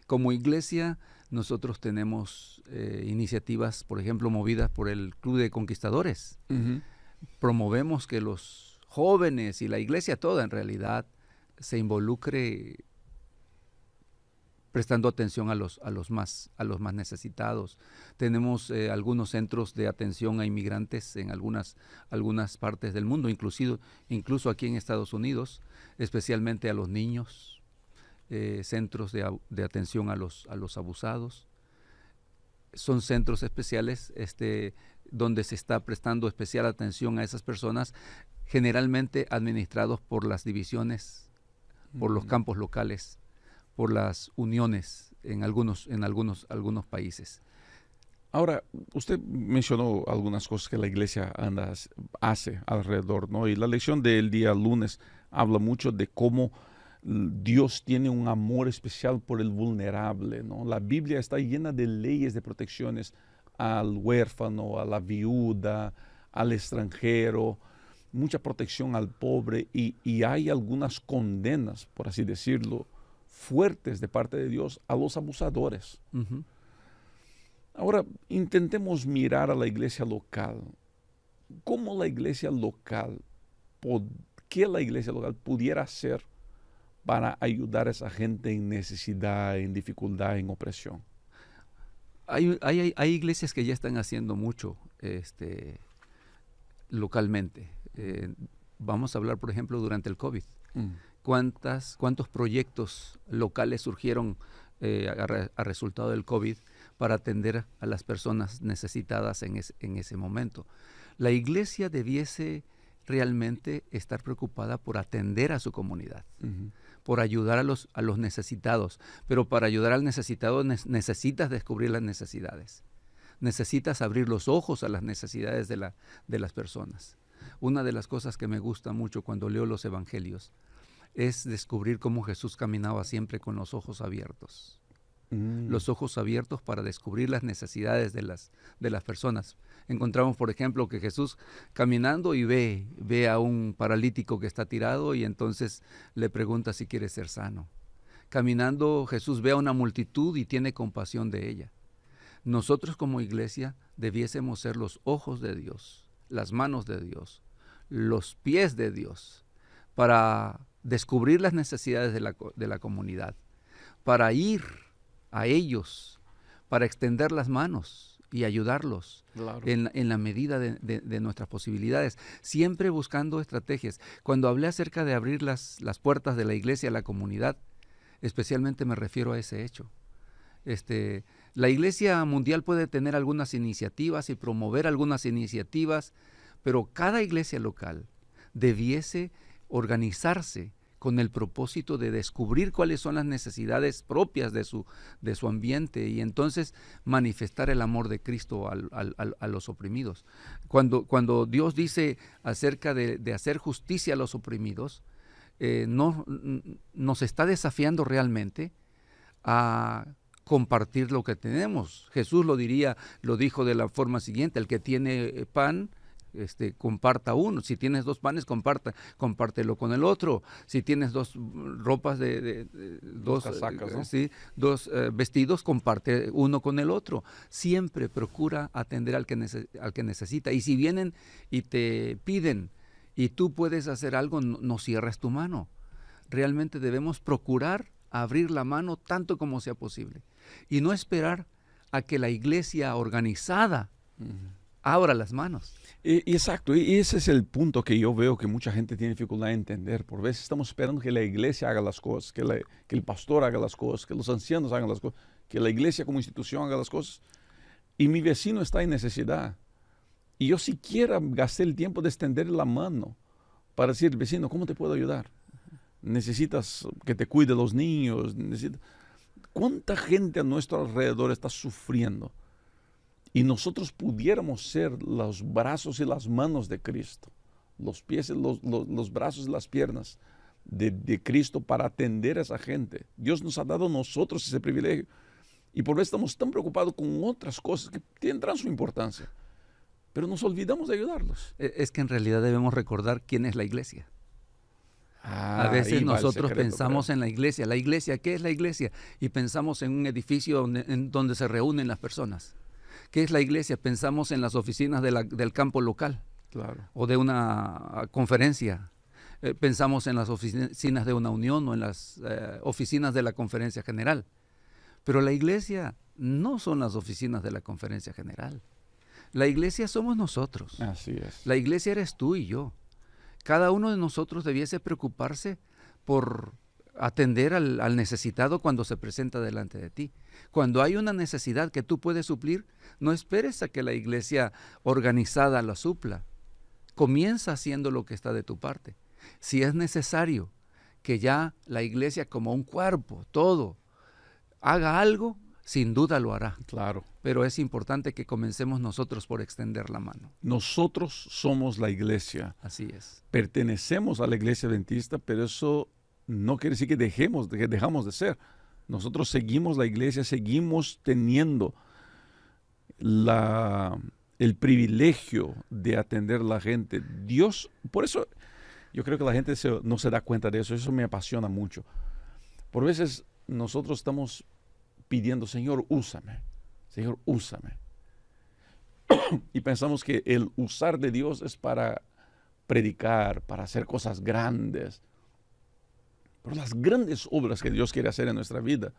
Como iglesia, nosotros tenemos iniciativas, por ejemplo, movidas por el Club de Conquistadores. Promovemos que los jóvenes y la iglesia toda en realidad se involucre prestando atención a los más necesitados. Tenemos algunos centros de atención a inmigrantes en algunas partes del mundo, incluso aquí en Estados Unidos, especialmente a los niños, centros de atención a los abusados. Son centros especiales donde se está prestando especial atención a esas personas, generalmente administrados por las divisiones, por los campos locales, por las uniones en algunos países. Ahora, usted mencionó algunas cosas que la iglesia hace alrededor, ¿no? Y la lección del día lunes habla mucho de cómo Dios tiene un amor especial por el vulnerable, ¿no? La Biblia está llena de leyes de protecciones al huérfano, a la viuda, al extranjero, mucha protección al pobre y hay algunas condenas, por así decirlo, fuertes de parte de Dios a los abusadores. Ahora, intentemos mirar a la iglesia local. ¿Cómo la iglesia local, qué la iglesia local pudiera hacer para ayudar a esa gente en necesidad, en dificultad, en opresión? Hay iglesias que ya están haciendo mucho localmente. Vamos a hablar, por ejemplo, durante el COVID. ¿Cuántos proyectos locales surgieron a resultado del COVID para atender a las personas necesitadas en ese momento? La iglesia debiese realmente estar preocupada por atender a su comunidad, por ayudar a los necesitados. Pero para ayudar al necesitado necesitas descubrir las necesidades. Necesitas abrir los ojos a las necesidades de las personas. Una de las cosas que me gusta mucho cuando leo los evangelios es descubrir cómo Jesús caminaba siempre con los ojos abiertos. Los ojos abiertos para descubrir las necesidades de las personas. Encontramos, por ejemplo, que Jesús caminando y ve a un paralítico que está tirado y entonces le pregunta si quiere ser sano. Caminando, Jesús ve a una multitud y tiene compasión de ella. Nosotros como iglesia debiésemos ser los ojos de Dios, las manos de Dios, los pies de Dios, para descubrir las necesidades de la comunidad, para ir a ellos, para extender las manos y ayudarlos, claro, en la medida de nuestras posibilidades, siempre buscando estrategias. Cuando hablé acerca de abrir las puertas de la iglesia a la comunidad, especialmente me refiero a ese hecho. La iglesia mundial puede tener algunas iniciativas y promover algunas iniciativas, pero cada iglesia local debiese organizarse con el propósito de descubrir cuáles son las necesidades propias de su ambiente y entonces manifestar el amor de Cristo a los oprimidos. Cuando Dios dice acerca de hacer justicia a los oprimidos, nos está desafiando realmente a compartir lo que tenemos. Jesús lo dijo de la forma siguiente: el que tiene pan, comparta uno. Si tienes 2 panes, compártelo con el otro. Si tienes 2 ropas dos casacas, ¿no? Sí, 2 vestidos, comparte uno con el otro. Siempre procura atender al que necesita. Y si vienen y te piden y tú puedes hacer algo, no cierres tu mano. Realmente debemos procurar abrir la mano tanto como sea posible y no esperar a que la iglesia organizada abra las manos. Exacto, y ese es el punto que yo veo que mucha gente tiene dificultad en entender. Por veces estamos esperando que la iglesia haga las cosas, que el pastor haga las cosas, que los ancianos hagan las cosas, que la iglesia como institución haga las cosas. Y mi vecino está en necesidad. Y yo siquiera gasté el tiempo de extender la mano para decir: vecino, ¿cómo te puedo ayudar? Necesitas que te cuide los niños. ¿Cuánta gente a nuestro alrededor está sufriendo? Y nosotros pudiéramos ser los brazos y las manos de Cristo, los pies, los brazos y las piernas de Cristo para atender a esa gente. Dios nos ha dado a nosotros ese privilegio. Y por eso estamos tan preocupados con otras cosas que tendrán su importancia. Pero nos olvidamos de ayudarlos. Es que en realidad debemos recordar quién es la iglesia. A veces nosotros pensamos en la iglesia. ¿La iglesia qué es la iglesia? Y pensamos en un edificio donde se reúnen las personas. ¿Qué es la iglesia? Pensamos en las oficinas del campo local, claro, o de una conferencia. Pensamos en las oficinas de una unión o en las oficinas de la conferencia general. Pero la iglesia no son las oficinas de la conferencia general. La iglesia somos nosotros. Así es. La iglesia eres tú y yo. Cada uno de nosotros debiese preocuparse por atender al necesitado cuando se presenta delante de ti. Cuando hay una necesidad que tú puedes suplir, no esperes a que la iglesia organizada la supla. Comienza haciendo lo que está de tu parte. Si es necesario que ya la iglesia como un cuerpo, todo, haga algo, sin duda lo hará. Claro. Pero es importante que comencemos nosotros por extender la mano. Nosotros somos la iglesia. Así es. Pertenecemos a la iglesia adventista, pero eso no quiere decir que dejamos de ser. Nosotros seguimos la iglesia, seguimos teniendo el privilegio de atender a la gente. Dios, por eso yo creo que la gente no se da cuenta de eso. Eso me apasiona mucho. Por veces nosotros estamos pidiendo: Señor, úsame. Señor, úsame. Y pensamos que el usar de Dios es para predicar, para hacer cosas grandes. Pero las grandes obras que Dios quiere hacer en nuestra vida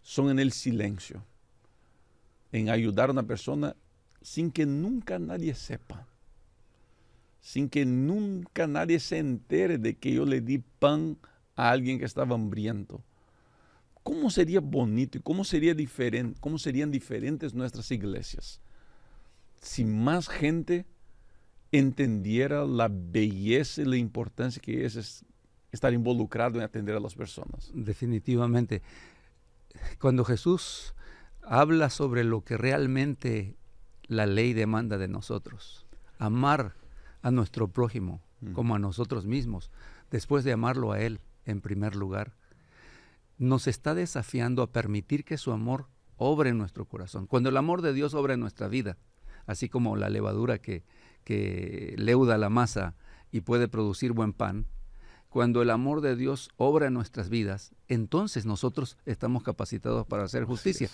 son en el silencio, en ayudar a una persona sin que nunca nadie sepa, sin que nunca nadie se entere de que yo le di pan a alguien que estaba hambriento. ¿Cómo sería bonito y cómo serían diferentes nuestras iglesias si más gente entendiera la belleza y la importancia que es estar involucrado en atender a las personas. Definitivamente. Cuando Jesús habla sobre lo que realmente la ley demanda de nosotros, amar a nuestro prójimo como a nosotros mismos, después de amarlo a Él en primer lugar, nos está desafiando a permitir que su amor obre en nuestro corazón. Cuando el amor de Dios obra en nuestra vida, así como la levadura que leuda la masa y puede producir buen pan, cuando el amor de Dios obra en nuestras vidas, entonces nosotros estamos capacitados para hacer justicia.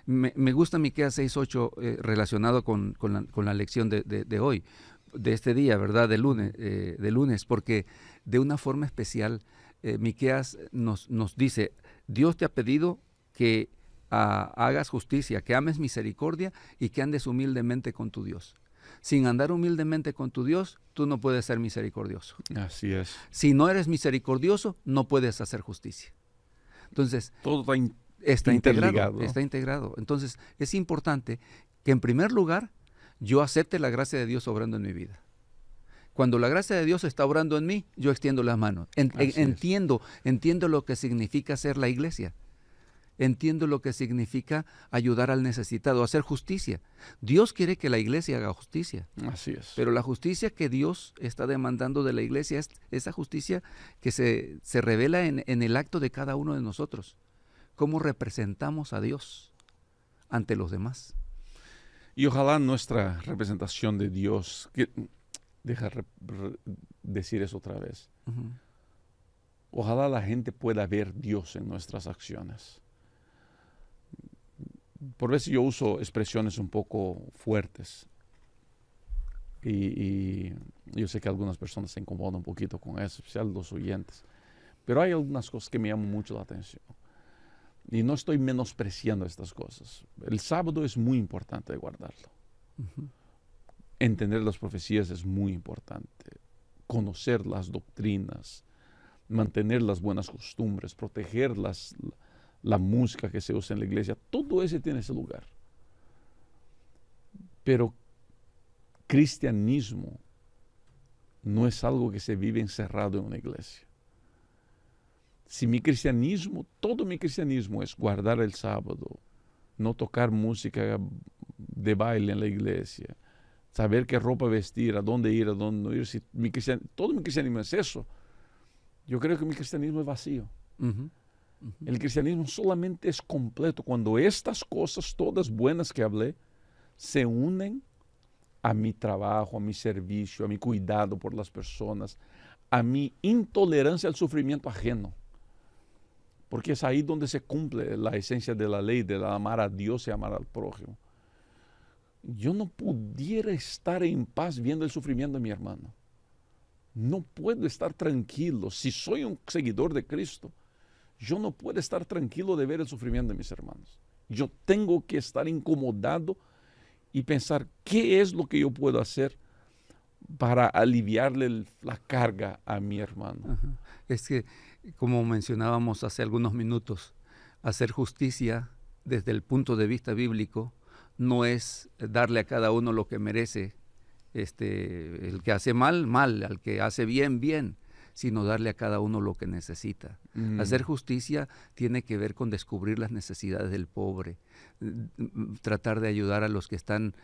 Me gusta Miqueas 6:8 relacionado con la lección de hoy, de este día, ¿verdad? De lunes, porque de una forma especial Miqueas nos dice, Dios te ha pedido que hagas justicia, que ames misericordia y que andes humildemente con tu Dios. Sin andar humildemente con tu Dios, tú no puedes ser misericordioso. Así es. Si no eres misericordioso, no puedes hacer justicia. Entonces, todo está integrado, ¿no? Está integrado. Entonces, es importante que en primer lugar, yo acepte la gracia de Dios obrando en mi vida. Cuando la gracia de Dios está obrando en mí, yo extiendo las manos. Entiendo lo que significa ser la iglesia. Entiendo lo que significa ayudar al necesitado, hacer justicia. Dios quiere que la iglesia haga justicia. Así es. Pero la justicia que Dios está demandando de la iglesia es esa justicia que se revela en el acto de cada uno de nosotros. Cómo representamos a Dios ante los demás. Y ojalá nuestra representación de Dios, deja decir eso otra vez, ojalá la gente pueda ver Dios en nuestras acciones. Por veces yo uso expresiones un poco fuertes y yo sé que algunas personas se incomodan un poquito con eso, especialmente los oyentes, pero hay algunas cosas que me llaman mucho la atención y no estoy menospreciando estas cosas. El sábado es muy importante de guardarlo. Entender las profecías es muy importante, conocer las doctrinas, mantener las buenas costumbres, proteger la música que se usa en la iglesia, todo eso tiene ese lugar. Pero cristianismo no es algo que se vive encerrado en una iglesia. Si todo mi cristianismo es guardar el sábado, no tocar música de baile en la iglesia, saber qué ropa vestir, a dónde ir, a dónde no ir, todo mi cristianismo es eso, yo creo que mi cristianismo es vacío. El cristianismo solamente es completo cuando estas cosas todas buenas que hablé se unen a mi trabajo, a mi servicio, a mi cuidado por las personas, a mi intolerancia al sufrimiento ajeno. Porque es ahí donde se cumple la esencia de la ley, de amar a Dios y amar al prójimo. Yo no pudiera estar en paz viendo el sufrimiento de mi hermano. No puedo estar tranquilo. Si soy un seguidor de Cristo, yo no puedo estar tranquilo de ver el sufrimiento de mis hermanos. Yo tengo que estar incomodado y pensar qué es lo que yo puedo hacer para aliviarle la carga a mi hermano. Es que, como mencionábamos hace algunos minutos, hacer justicia desde el punto de vista bíblico no es darle a cada uno lo que merece, el que hace mal, mal, al que hace bien, bien, sino darle a cada uno lo que necesita. Hacer justicia tiene que ver con descubrir las necesidades del pobre, tratar de ayudar a los que están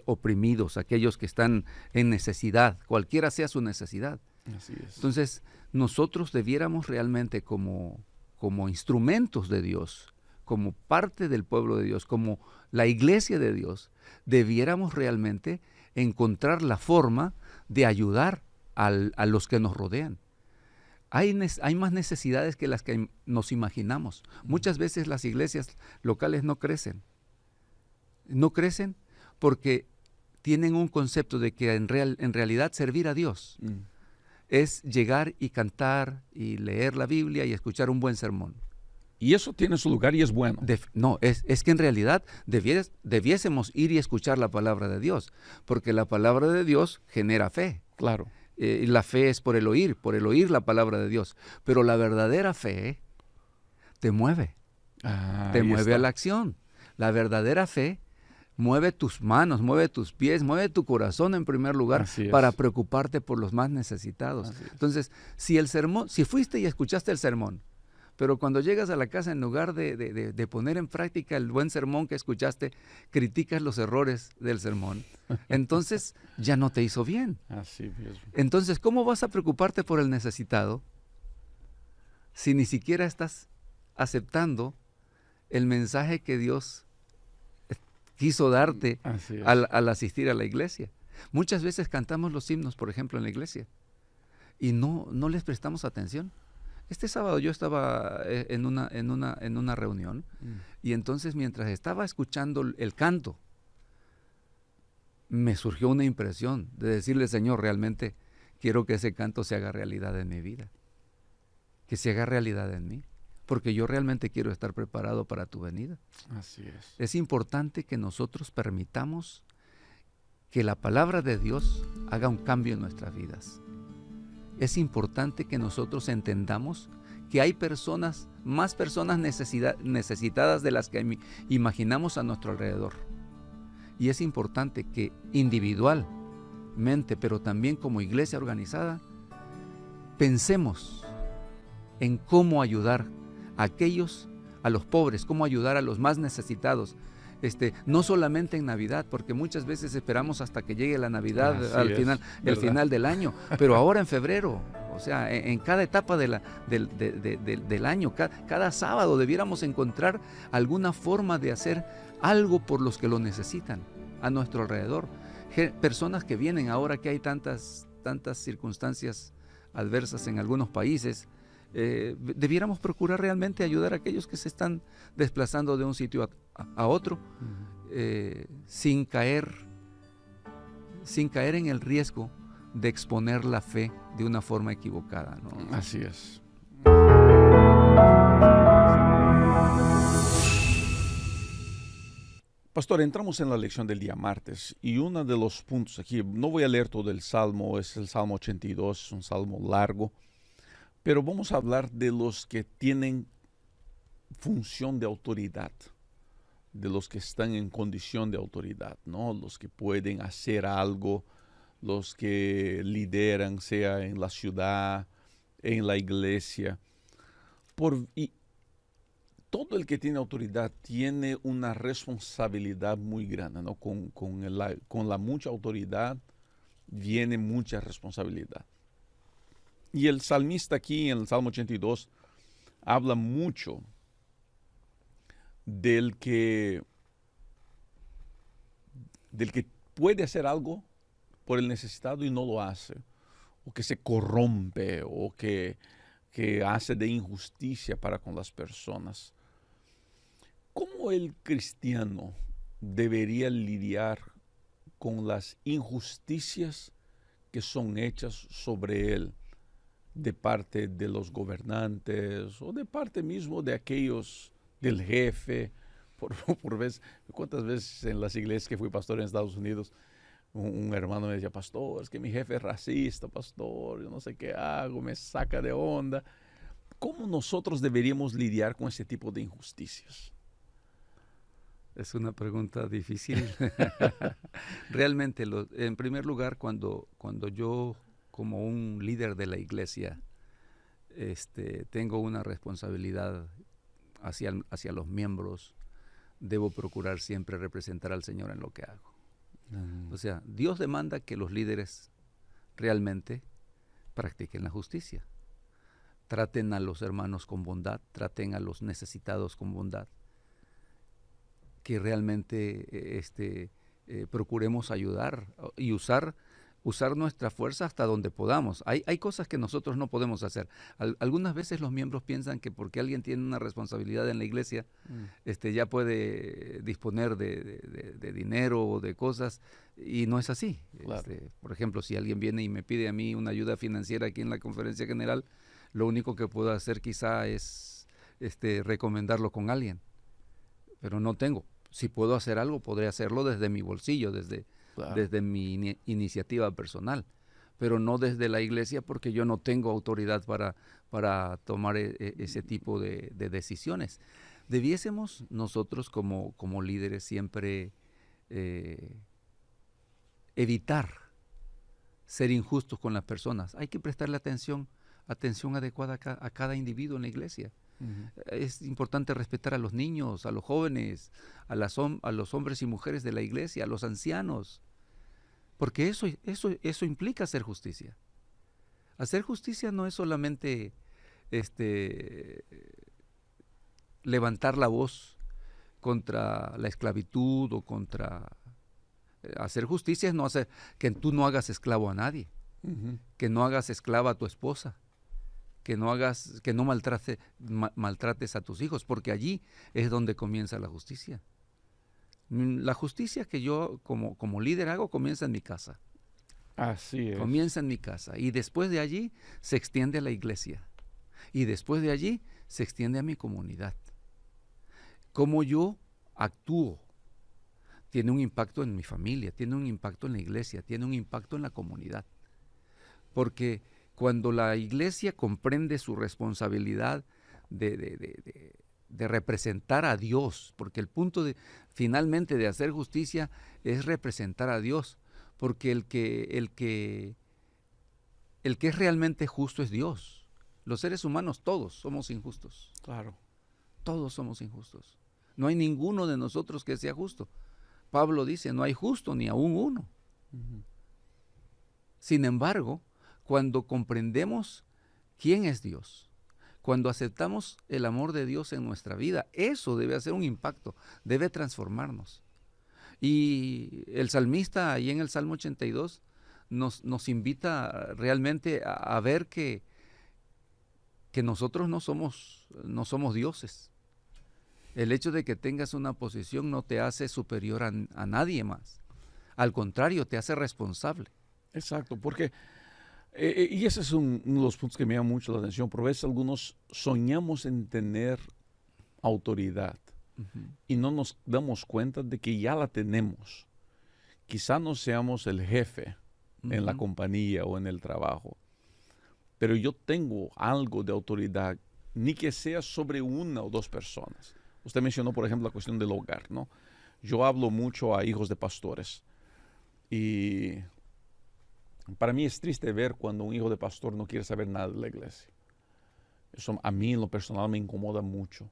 oprimidos, aquellos que están en necesidad, cualquiera sea su necesidad. Así es. Entonces, nosotros debiéramos realmente como instrumentos de Dios, como parte del pueblo de Dios, como la iglesia de Dios, debiéramos realmente encontrar la forma de ayudar a los que nos rodean. Hay más necesidades que las que nos imaginamos. Muchas veces las iglesias locales no crecen. No crecen porque tienen un concepto de que en realidad servir a Dios es llegar y cantar y leer la Biblia y escuchar un buen sermón. Y eso tiene su lugar y es bueno. No, es que en realidad debiésemos ir y escuchar la palabra de Dios, porque la palabra de Dios genera fe. Claro. La fe es por el oír la palabra de Dios. Pero la verdadera fe te mueve. Te mueve a la acción. La verdadera fe Mueve tus manos, mueve tus pies, mueve tu corazón en primer lugar para preocuparte por los más necesitados. Entonces, si fuiste y escuchaste el sermón, pero cuando llegas a la casa, en lugar de poner en práctica el buen sermón que escuchaste, criticas los errores del sermón, entonces ya no te hizo bien. Así mismo. Entonces, ¿cómo vas a preocuparte por el necesitado si ni siquiera estás aceptando el mensaje que Dios quiso darte al asistir a la iglesia? Muchas veces cantamos los himnos, por ejemplo, en la iglesia, y no les prestamos atención. Este sábado yo estaba en una reunión, y entonces mientras estaba escuchando el canto, me surgió una impresión de decirle: Señor, realmente quiero que ese canto se haga realidad en mi vida, que se haga realidad en mí, porque yo realmente quiero estar preparado para tu venida. Así es. Es importante que nosotros permitamos que la palabra de Dios haga un cambio en nuestras vidas. Es importante que nosotros entendamos que hay más personas necesitadas de las que imaginamos a nuestro alrededor. Y es importante que individualmente, pero también como iglesia organizada, pensemos en cómo ayudar a los pobres, cómo ayudar a los más necesitados. No solamente en Navidad, porque muchas veces esperamos hasta que llegue la Navidad, el final del año, pero ahora en febrero, o sea, en cada etapa del año, cada sábado debiéramos encontrar alguna forma de hacer algo por los que lo necesitan a nuestro alrededor. Personas que vienen ahora que hay tantas circunstancias adversas en algunos países, debiéramos procurar realmente ayudar a aquellos que se están desplazando de un sitio a otro, sin caer en el riesgo de exponer la fe de una forma equivocada, ¿no? Así es. Pastor, entramos en la lección del día martes y uno de los puntos aquí, no voy a leer todo el Salmo, es el Salmo 82, es un salmo largo, pero vamos a hablar de los que tienen función de autoridad, de los que están en condición de autoridad, ¿no? Los que pueden hacer algo, los que lideran, sea en la ciudad, en la iglesia. Y todo el que tiene autoridad tiene una responsabilidad muy grande, ¿no? Con la mucha autoridad viene mucha responsabilidad. Y el salmista aquí en el Salmo 82 habla mucho del que puede hacer algo por el necesitado y no lo hace, o que se corrompe, o que hace de injusticia para con las personas. ¿Cómo el cristiano debería lidiar con las injusticias que son hechas sobre él de parte de los gobernantes o de parte mismo de aquellos del jefe? Por vez, ¿cuántas veces en las iglesias que fui pastor en Estados Unidos, un hermano me decía: pastor, es que mi jefe es racista, pastor, yo no sé qué hago, me saca de onda? ¿Cómo nosotros deberíamos lidiar con ese tipo de injusticias? Es una pregunta difícil. Realmente, en primer lugar, cuando yo, como un líder de la iglesia, tengo una responsabilidad hacia los miembros, debo procurar siempre representar al Señor en lo que hago. O sea, Dios demanda que los líderes realmente practiquen la justicia. Traten a los hermanos con bondad, traten a los necesitados con bondad. Que realmente procuremos ayudar y usar nuestra fuerza hasta donde podamos. Hay cosas que nosotros no podemos hacer. Algunas veces los miembros piensan que porque alguien tiene una responsabilidad en la iglesia, ya puede disponer de dinero o de cosas, y no es así. Claro. Por ejemplo, si alguien viene y me pide a mí una ayuda financiera aquí en la conferencia general, lo único que puedo hacer quizá es recomendarlo con alguien, pero no tengo. Si puedo hacer algo, podré hacerlo desde mi bolsillo, desde mi iniciativa personal, pero no desde la iglesia, porque yo no tengo autoridad para tomar ese tipo de decisiones. Debiésemos nosotros como líderes siempre evitar ser injustos con las personas. Hay que prestarle atención adecuada a cada individuo en la iglesia. Es importante respetar a los niños, a los jóvenes, a los hombres y mujeres de la iglesia, a los ancianos, porque eso implica hacer justicia. Hacer justicia no es solamente levantar la voz contra la esclavitud o contra... hacer justicia es no hacer que tú no hagas esclavo a nadie, que no hagas esclava a tu esposa, que no maltrates a tus hijos, porque allí es donde comienza la justicia. La justicia que yo como líder hago comienza en mi casa. Así es. Comienza en mi casa y después de allí se extiende a la iglesia y después de allí se extiende a mi comunidad. Cómo yo actúo tiene un impacto en mi familia, tiene un impacto en la iglesia, tiene un impacto en la comunidad. Porque cuando la iglesia comprende su responsabilidad de representar a Dios, porque el punto finalmente de hacer justicia es representar a Dios, porque el que es realmente justo es Dios. Los seres humanos todos somos injustos. Claro. Todos somos injustos. No hay ninguno de nosotros que sea justo. Pablo dice, no hay justo ni aún uno. Sin embargo, cuando comprendemos quién es Dios, cuando aceptamos el amor de Dios en nuestra vida, eso debe hacer un impacto, debe transformarnos. Y el salmista, ahí en el Salmo 82, nos invita realmente a ver que nosotros no somos dioses. El hecho de que tengas una posición no te hace superior a nadie más. Al contrario, te hace responsable. Exacto, porque, y ese es uno de los puntos que me llama mucho la atención, por veces algunos soñamos en tener autoridad y no nos damos cuenta de que ya la tenemos. Quizá no seamos el jefe en la compañía o en el trabajo, pero yo tengo algo de autoridad, ni que sea sobre una o dos personas. Usted mencionó, por ejemplo, la cuestión del hogar, ¿no? Yo hablo mucho a hijos de pastores y para mí es triste ver cuando un hijo de pastor no quiere saber nada de la iglesia. Eso a mí en lo personal me incomoda mucho.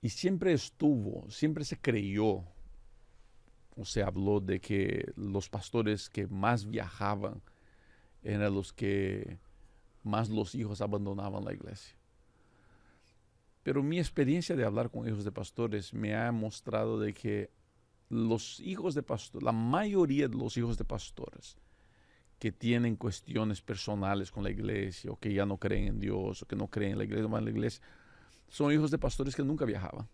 Y siempre se creyó, o se habló de que los pastores que más viajaban eran los que más los hijos abandonaban la iglesia. Pero mi experiencia de hablar con hijos de pastores me ha mostrado de que los hijos de pastores, la mayoría de los hijos de pastores que tienen cuestiones personales con la iglesia o que ya no creen en Dios o que no creen en la iglesia, no van a la iglesia, son hijos de pastores que nunca viajaban.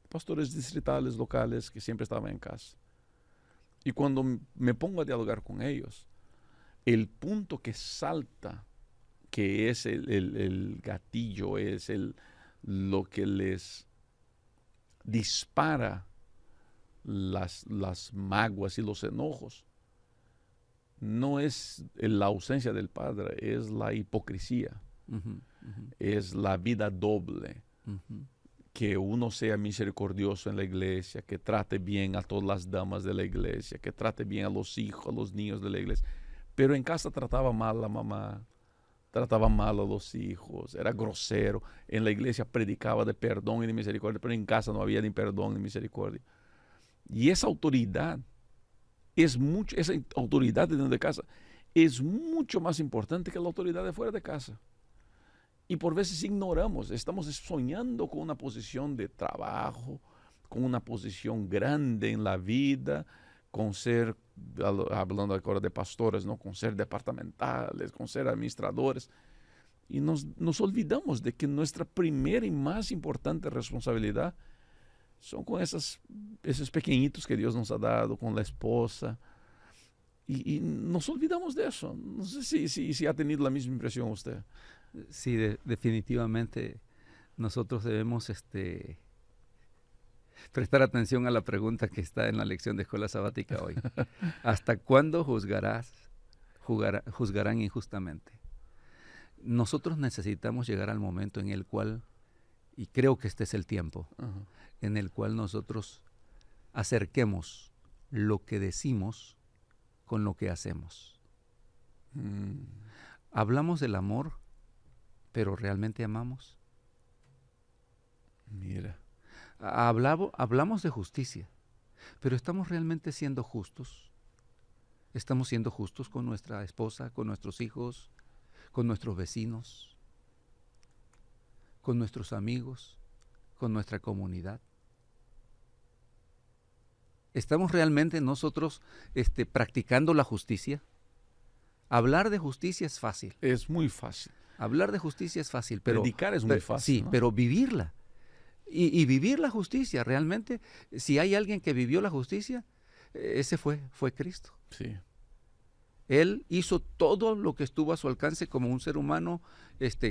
Pastores distritales, locales, que siempre estaban en casa. Y cuando me pongo a dialogar con ellos, el punto que salta, que es el gatillo, es lo que les dispara las maguas y los enojos, no es la ausencia del Padre, es la hipocresía, es la vida doble. Que uno sea misericordioso en la iglesia, que trate bien a todas las damas de la iglesia, que trate bien a los hijos, a los niños de la iglesia, pero en casa trataba mal a la mamá, trataba mal a los hijos, era grosero. En la iglesia predicaba de perdón y de misericordia, pero en casa no había ni perdón ni misericordia. Y esa autoridad esa autoridad dentro de casa es mucho más importante que la autoridad de fuera de casa. Y por veces ignoramos, estamos soñando con una posición de trabajo, con una posición grande en la vida, con ser, hablando ahora de pastores, ¿no? Con ser departamentales, con ser administradores. Y nos olvidamos de que nuestra primera y más importante responsabilidad son con esos pequeñitos que Dios nos ha dado, con la esposa. Y nos olvidamos de eso. No sé si ha tenido la misma impresión usted. Sí, definitivamente nosotros debemos prestar atención a la pregunta que está en la lección de escuela sabática hoy. ¿Hasta cuándo juzgarán injustamente? Nosotros necesitamos llegar al momento en el cual, y creo que este es el tiempo, en el cual nosotros acerquemos lo que decimos con lo que hacemos. Hablamos del amor, pero ¿realmente amamos? Mira. Hablamos de justicia, pero ¿estamos realmente siendo justos? ¿Estamos siendo justos con nuestra esposa, con nuestros hijos, con nuestros vecinos, con nuestros amigos, con nuestra comunidad? ¿Estamos realmente nosotros practicando la justicia? Hablar de justicia es fácil. Es muy fácil. Hablar de justicia es fácil, pero predicar es muy fácil. Sí, ¿no? pero vivirla. Y vivir la justicia, realmente, si hay alguien que vivió la justicia, ese fue Cristo. Sí. Él hizo todo lo que estuvo a su alcance como un ser humano.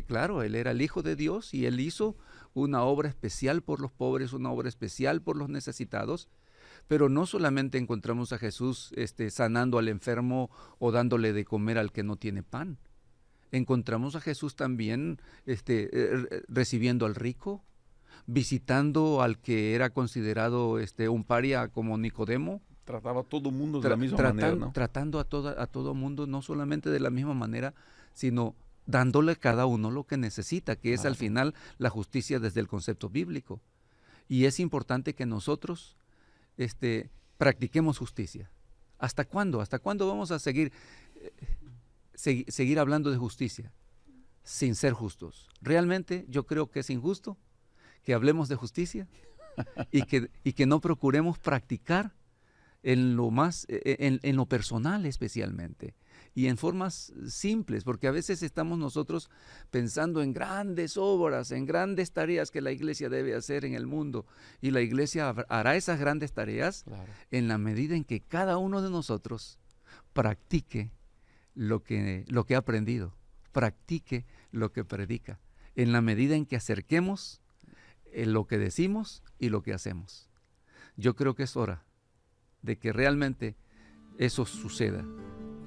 Claro, él era el Hijo de Dios y él hizo una obra especial por los pobres, una obra especial por los necesitados. Pero no solamente encontramos a Jesús sanando al enfermo o dándole de comer al que no tiene pan. Encontramos a Jesús también recibiendo al rico, visitando al que era considerado un paria como Nicodemo. Trataba a todo mundo de la misma manera, ¿no? Tratando a todo mundo, no solamente de la misma manera, sino dándole a cada uno lo que necesita, que es al final la justicia desde el concepto bíblico. Y es importante que nosotros practiquemos justicia. ¿Hasta cuándo? ¿Hasta cuándo vamos a seguir hablando de justicia sin ser justos? Realmente yo creo que es injusto que hablemos de justicia y que no procuremos practicar en lo personal especialmente y en formas simples, porque a veces estamos nosotros pensando en grandes obras, en grandes tareas que la iglesia debe hacer en el mundo, y la iglesia hará esas grandes tareas en la medida en que cada uno de nosotros practique lo que ha aprendido, practique lo que predica, en la medida en que acerquemos lo que decimos y lo que hacemos. Yo creo que es hora de que realmente eso suceda,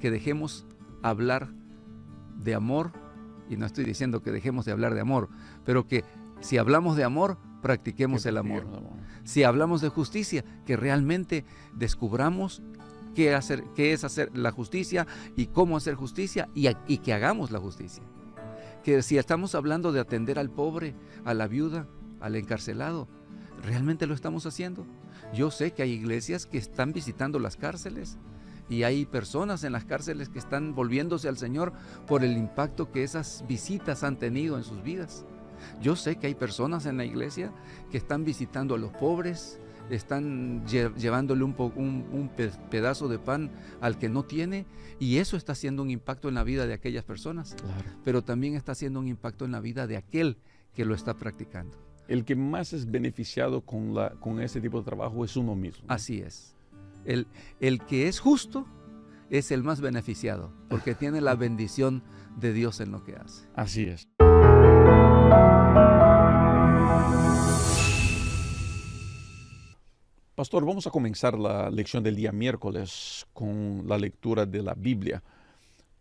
que dejemos hablar de amor, y no estoy diciendo que dejemos de hablar de amor, pero que si hablamos de amor, practiquemos el amor. Si hablamos de justicia, que realmente descubramos qué es hacer la justicia y cómo hacer justicia y que hagamos la justicia. Que si estamos hablando de atender al pobre, a la viuda, al encarcelado, ¿realmente lo estamos haciendo? Yo sé que hay iglesias que están visitando las cárceles y hay personas en las cárceles que están volviéndose al Señor por el impacto que esas visitas han tenido en sus vidas. Yo sé que hay personas en la iglesia que están visitando a los pobres, están llevándole un pedazo de pan al que no tiene, y eso está haciendo un impacto en la vida de aquellas personas. Claro. Pero también está haciendo un impacto en la vida de aquel que lo está practicando. El que más es beneficiado con ese tipo de trabajo es uno mismo, ¿no? Así es. El que es justo es el más beneficiado, porque tiene la bendición de Dios en lo que hace. Así es. Pastor, vamos a comenzar la lección del día miércoles con la lectura de la Biblia.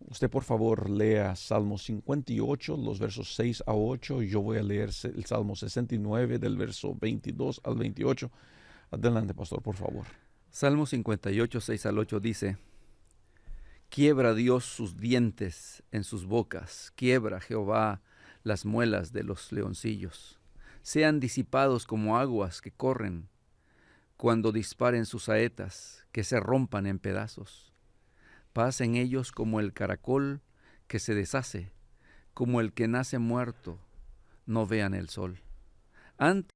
Usted, por favor, lea Salmo 58, los versos 6 a 8. Yo voy a leer el Salmo 69, del verso 22 al 28. Adelante, pastor, por favor. Salmo 58, 6 al 8 dice: Quiebra Dios sus dientes en sus bocas, quiebra Jehová las muelas de los leoncillos. Sean disipados como aguas que corren, cuando disparen sus saetas, que se rompan en pedazos. Pasen ellos como el caracol que se deshace, como el que nace muerto, no vean el sol. Antes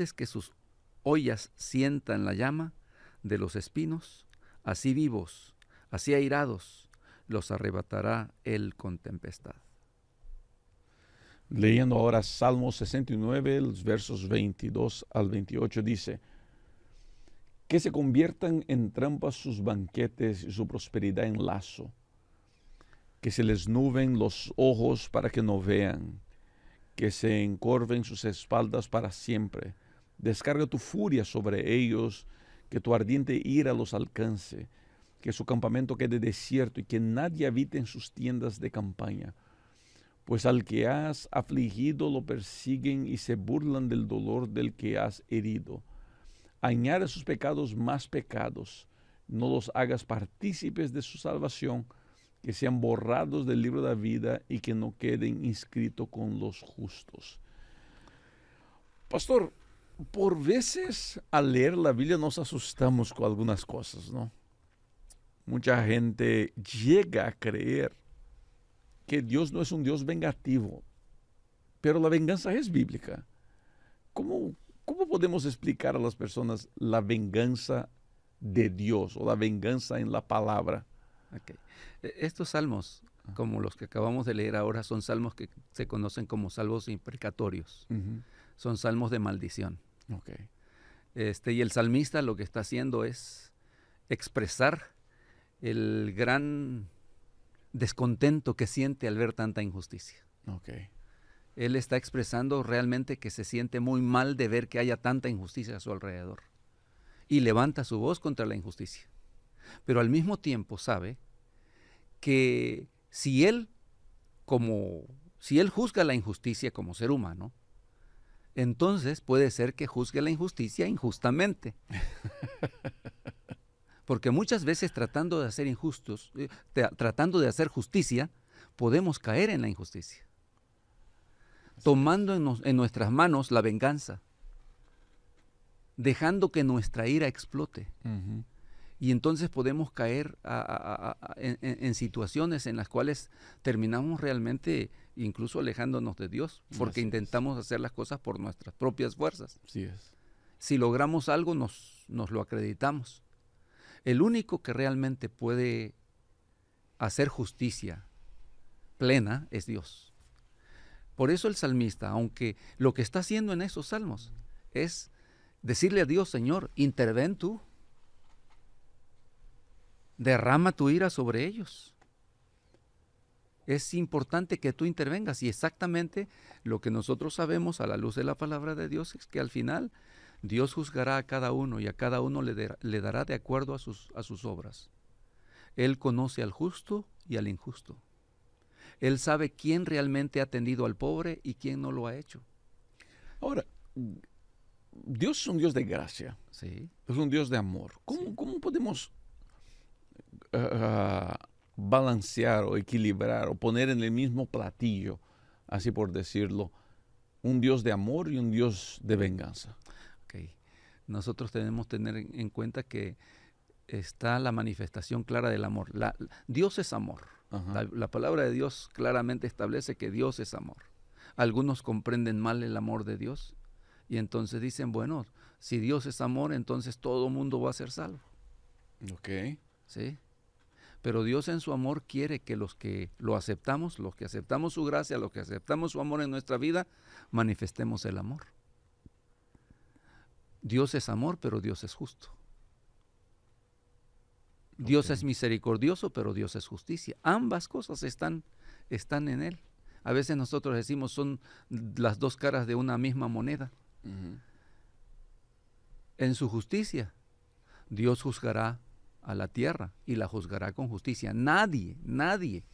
antes que sus ollas sientan la llama de los espinos, así vivos, así airados, los arrebatará él con tempestad. Leyendo ahora Salmo 69, los versos 22 al 28, dice: que se conviertan en trampas sus banquetes y su prosperidad en lazo, que se les nublen los ojos para que no vean, que se encorven sus espaldas para siempre. Descarga tu furia sobre ellos, que tu ardiente ira los alcance, que su campamento quede desierto y que nadie habite en sus tiendas de campaña. Pues al que has afligido lo persiguen y se burlan del dolor del que has herido. Añade a sus pecados más pecados, no los hagas partícipes de su salvación, que sean borrados del libro de la vida y que no queden inscritos con los justos. Pastor, por veces al leer la Biblia nos asustamos con algunas cosas, ¿no? Mucha gente llega a creer que Dios no es un Dios vengativo, pero la venganza es bíblica. ¿Cómo podemos explicar a las personas la venganza de Dios o la venganza en la palabra? Okay. Estos salmos, como los que acabamos de leer ahora, son salmos que se conocen como salmos imprecatorios. Son salmos de maldición. Okay. Y el salmista lo que está haciendo es expresar el gran descontento que siente al ver tanta injusticia. Okay. Él está expresando realmente que se siente muy mal de ver que haya tanta injusticia a su alrededor. Y levanta su voz contra la injusticia. Pero al mismo tiempo sabe que si él juzga la injusticia como ser humano, entonces puede ser que juzgue la injusticia injustamente. Porque muchas veces tratando de hacer justicia, podemos caer en la injusticia. Tomando en nuestras manos la venganza, dejando que nuestra ira explote. Y entonces podemos caer en situaciones en las cuales terminamos realmente incluso alejándonos de Dios, porque intentamos hacer las cosas por nuestras propias fuerzas. Así es. Si logramos algo, nos lo acreditamos. El único que realmente puede hacer justicia plena es Dios. Por eso el salmista, aunque lo que está haciendo en esos salmos es decirle a Dios: Señor, interven tú. Derrama tu ira sobre ellos. Es importante que tú intervengas, y exactamente lo que nosotros sabemos a la luz de la palabra de Dios es que al final Dios juzgará a cada uno y a cada uno le dará de acuerdo a sus obras. Él conoce al justo y al injusto. Él sabe quién realmente ha atendido al pobre y quién no lo ha hecho. Ahora, Dios es un Dios de gracia. Sí. Es un Dios de amor. ¿Cómo podemos balancear o equilibrar o poner en el mismo platillo, así por decirlo, un Dios de amor y un Dios de venganza? Okay. Nosotros tenemos que tener en cuenta que está la manifestación clara del amor. Dios es amor. La palabra de Dios claramente establece que Dios es amor. Algunos comprenden mal el amor de Dios y entonces dicen, bueno, si Dios es amor, entonces todo mundo va a ser salvo. Ok. ¿Sí? Pero Dios en su amor quiere que los que lo aceptamos, los que aceptamos su gracia, los que aceptamos su amor en nuestra vida, manifestemos el amor. Dios es amor, pero Dios es justo. Dios es misericordioso, pero Dios es justicia. Ambas cosas están en Él. A veces nosotros decimos son las dos caras de una misma moneda. En su justicia, Dios juzgará a la tierra y la juzgará con justicia. Nadie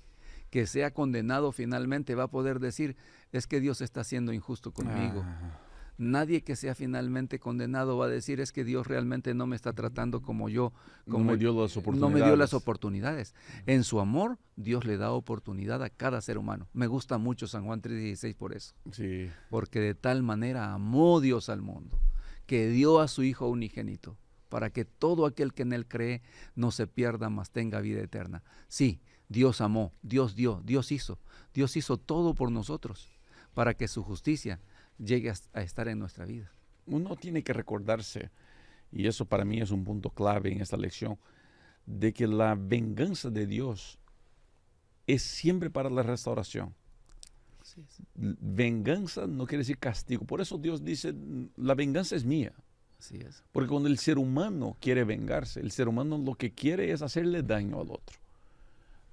que sea condenado finalmente va a poder decir, es que Dios está siendo injusto conmigo. Nadie que sea finalmente condenado va a decir, es que Dios realmente no me está tratando como yo. No me dio las oportunidades. No me dio las oportunidades. En su amor, Dios le da oportunidad a cada ser humano. Me gusta mucho San Juan 3:16 por eso. Sí. Porque de tal manera amó Dios al mundo, que dio a su Hijo unigénito, para que todo aquel que en Él cree no se pierda, mas tenga vida eterna. Sí, Dios amó, Dios dio, Dios hizo todo por nosotros, para que su justicia llegue a estar en nuestra vida. uno tiene que recordarse, y eso para mí es un punto clave en esta lección, de que la venganza de Dios es siempre para la restauración. Así es. Venganza no quiere decir castigo. Por eso Dios dice, la venganza es mía. Así es. Porque cuando el ser humano quiere vengarse, el ser humano lo que quiere es hacerle daño al otro,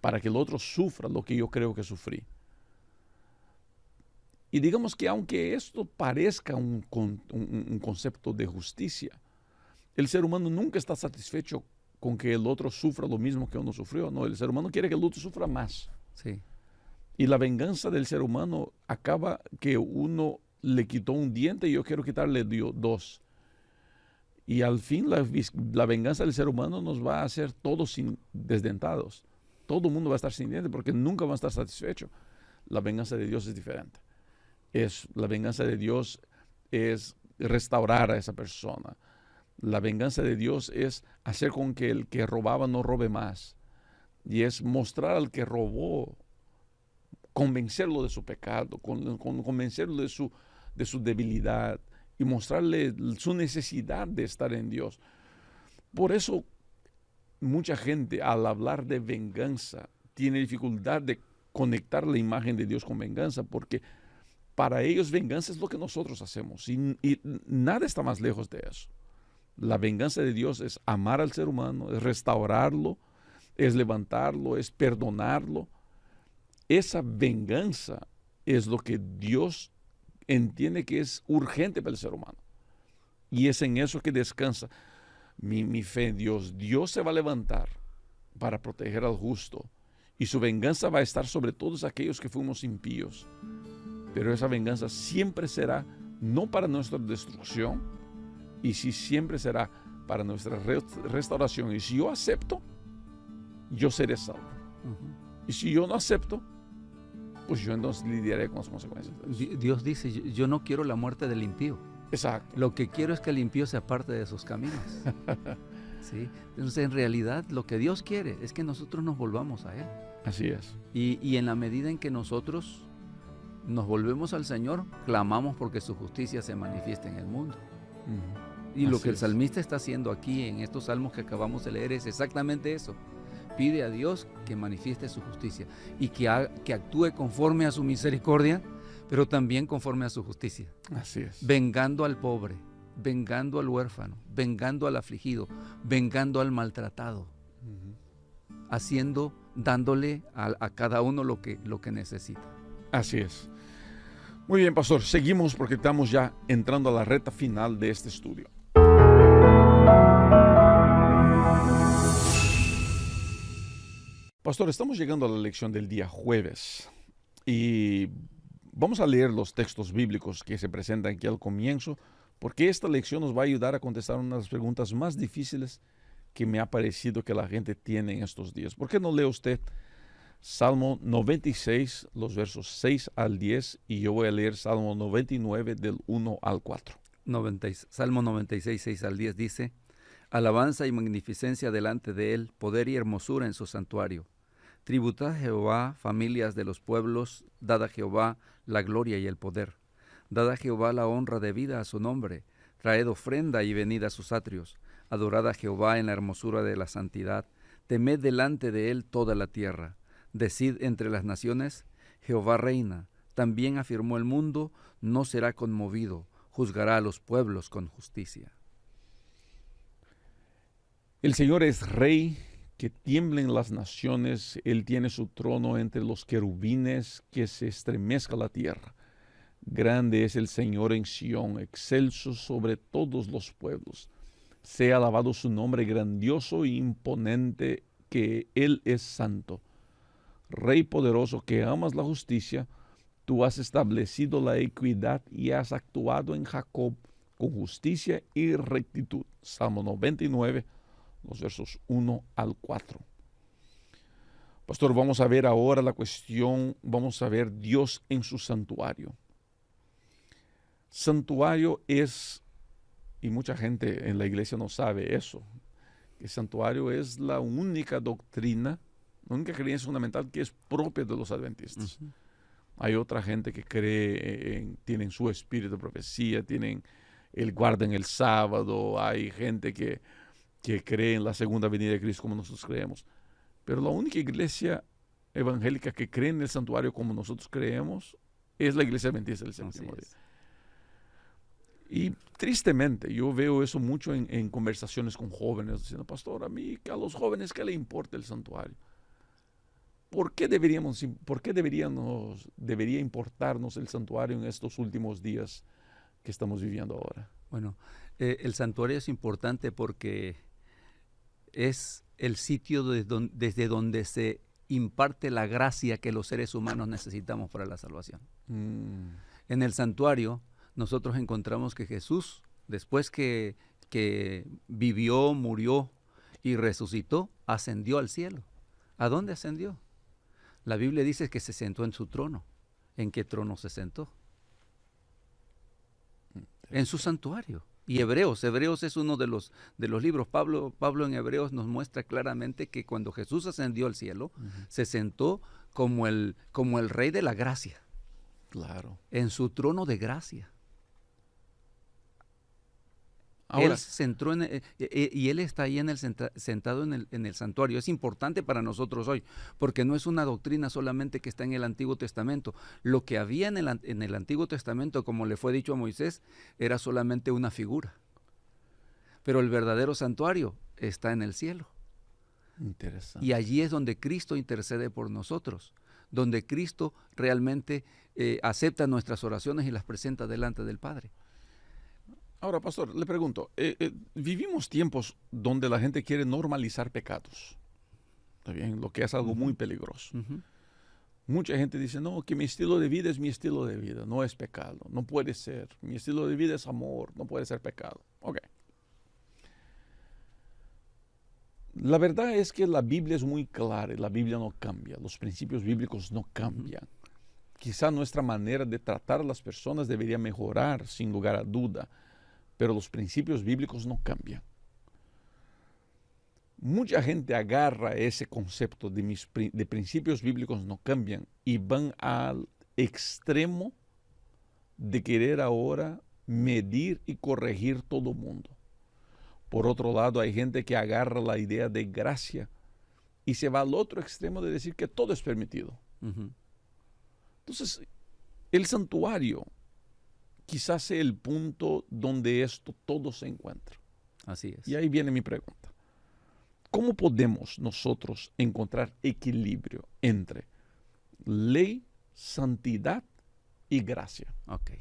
para que el otro sufra lo que yo creo que sufrí. Y digamos que aunque esto parezca un concepto de justicia, el ser humano nunca está satisfecho con que el otro sufra lo mismo que uno sufrió. No, el ser humano quiere que el otro sufra más. Sí. Y la venganza del ser humano acaba que uno le quitó un diente y yo quiero quitarle dos. Y al fin la venganza del ser humano nos va a hacer todos desdentados. Todo el mundo va a estar sin dientes porque nunca va a estar satisfecho. La venganza de Dios es diferente. La venganza de Dios es restaurar a esa persona. La venganza de Dios es hacer con que el que robaba no robe más. Y es mostrar al que robó, convencerlo de su pecado, convencerlo de su debilidad y mostrarle su necesidad de estar en Dios. Por eso mucha gente al hablar de venganza tiene dificultad de conectar la imagen de Dios con venganza, porque para ellos venganza es lo que nosotros hacemos y nada está más lejos de eso. La venganza de Dios es amar al ser humano, es restaurarlo, es levantarlo, es perdonarlo. Esa venganza es lo que Dios entiende que es urgente para el ser humano. Y es en eso que descansa mi fe en Dios. Dios se va a levantar para proteger al justo y su venganza va a estar sobre todos aquellos que fuimos impíos. Pero esa venganza siempre será no para nuestra destrucción, y sí siempre será para nuestra restauración. Y si yo acepto, yo seré salvo. Y si yo no acepto, pues yo entonces lidiaré con las consecuencias de eso. Dios dice, yo no quiero la muerte del impío. Exacto. Lo que quiero es que el impío se aparte de sus caminos. ¿Sí? Entonces, en realidad, lo que Dios quiere es que nosotros nos volvamos a Él. Así es. Y en la medida en que nosotros nos volvemos al Señor, clamamos porque su justicia se manifieste en el mundo. Y lo que el salmista está haciendo aquí en estos salmos que acabamos de leer es exactamente eso. Pide a Dios que manifieste su justicia y que actúe conforme a su misericordia, pero también conforme a su justicia. Así es. Vengando al pobre, vengando al huérfano, vengando al afligido, vengando al maltratado, dándole a cada uno lo que necesita. Así es. Muy bien, pastor, seguimos porque estamos ya entrando a la recta final de este estudio. Pastor, estamos llegando a la lección del día jueves y vamos a leer los textos bíblicos que se presentan aquí al comienzo, porque esta lección nos va a ayudar a contestar una de las preguntas más difíciles que me ha parecido que la gente tiene en estos días. ¿Por qué no lee usted Salmo 96, los versos 6 al 10, y yo voy a leer Salmo 99 del 1 al 4? Salmo 96, 6 al 10 dice: alabanza y magnificencia delante de él, poder y hermosura en su santuario. Tributad a Jehová, familias de los pueblos, dad a Jehová la gloria y el poder. Dad a Jehová la honra debida a su nombre, traed ofrenda y venid a sus atrios. Adorad a Jehová en la hermosura de la santidad, temed delante de él toda la tierra. Decid entre las naciones, Jehová reina. También afirmó el mundo, no será conmovido, juzgará a los pueblos con justicia. El Señor es rey, que tiemblen las naciones. Él tiene su trono entre los querubines, que se estremezca la tierra. Grande es el Señor en Sión, excelso sobre todos los pueblos. Sea alabado su nombre grandioso e imponente, que Él es santo. Rey poderoso, que amas la justicia, tú has establecido la equidad y has actuado en Jacob con justicia y rectitud. Salmo 99, los versos 1 al 4. Pastor, vamos a ver ahora la cuestión, vamos a ver Dios en su santuario. Santuario es, y mucha gente en la iglesia no sabe eso, que santuario es la única doctrina, la única creencia fundamental que es propia de los adventistas. Hay otra gente que cree, tienen su espíritu de profecía, tienen guardan el sábado, hay gente que cree en la segunda venida de Cristo como nosotros creemos. Pero la única iglesia evangélica que cree en el santuario como nosotros creemos es la iglesia adventista del séptimo día. Y tristemente, yo veo eso mucho en conversaciones con jóvenes, diciendo, pastor, a los jóvenes, ¿qué le importa el santuario? ¿Por qué debería importarnos el santuario en estos últimos días que estamos viviendo ahora? Bueno, el santuario es importante porque es el sitio desde donde se imparte la gracia que los seres humanos necesitamos para la salvación. En el santuario nosotros encontramos que Jesús, después que vivió, murió y resucitó, ascendió al cielo. ¿A dónde ascendió? La Biblia dice que se sentó en su trono. ¿En qué trono se sentó? En su santuario. Y Hebreos es uno de los libros. Pablo en Hebreos nos muestra claramente que cuando Jesús ascendió al cielo, se sentó como el rey de la gracia. Claro. En su trono de gracia. Ahora, él se centró y él está ahí sentado en el santuario. Es importante para nosotros hoy, porque no es una doctrina solamente que está en el Antiguo Testamento. Lo que había en el Antiguo Testamento, como le fue dicho a Moisés, era solamente una figura. Pero el verdadero santuario está en el cielo. Interesante. Y allí es donde Cristo intercede por nosotros, donde Cristo realmente acepta nuestras oraciones y las presenta delante del Padre. Ahora, pastor, le pregunto, vivimos tiempos donde la gente quiere normalizar pecados, ¿está bien? Lo que es algo muy peligroso. Mucha gente dice, no, que mi estilo de vida es mi estilo de vida, no es pecado, no puede ser. Mi estilo de vida es amor, no puede ser pecado. Ok. La verdad es que la Biblia es muy clara, la Biblia no cambia, los principios bíblicos no cambian. Quizá nuestra manera de tratar a las personas debería mejorar, sin lugar a duda, pero los principios bíblicos no cambian. Mucha gente agarra ese concepto de principios bíblicos no cambian y van al extremo de querer ahora medir y corregir todo el mundo. Por otro lado, hay gente que agarra la idea de gracia y se va al otro extremo de decir que todo es permitido. Entonces, el santuario quizás sea el punto donde esto todo se encuentra. Así es. Y ahí viene mi pregunta. ¿Cómo podemos nosotros encontrar equilibrio entre ley, santidad y gracia? Ok.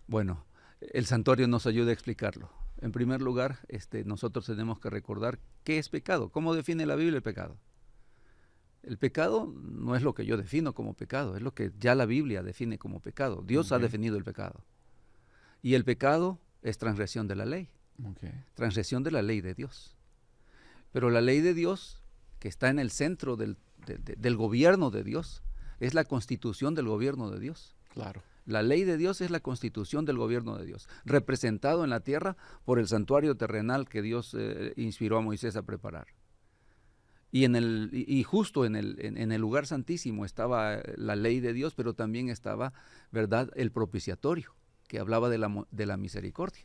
Bueno, el santuario nos ayuda a explicarlo. En primer lugar, nosotros tenemos que recordar qué es pecado. ¿Cómo define la Biblia el pecado? El pecado no es lo que yo defino como pecado, es lo que ya la Biblia define como pecado. Dios ha definido el pecado. Y el pecado es transgresión de la ley. Transgresión de la ley de Dios. Pero la ley de Dios, que está en el centro del gobierno de Dios, es la constitución del gobierno de Dios. Claro. La ley de Dios es la constitución del gobierno de Dios, representado en la tierra por el santuario terrenal que Dios inspiró a Moisés a preparar. Y justo en el lugar santísimo estaba la ley de Dios, pero también estaba, ¿verdad?, el propiciatorio, que hablaba de la misericordia.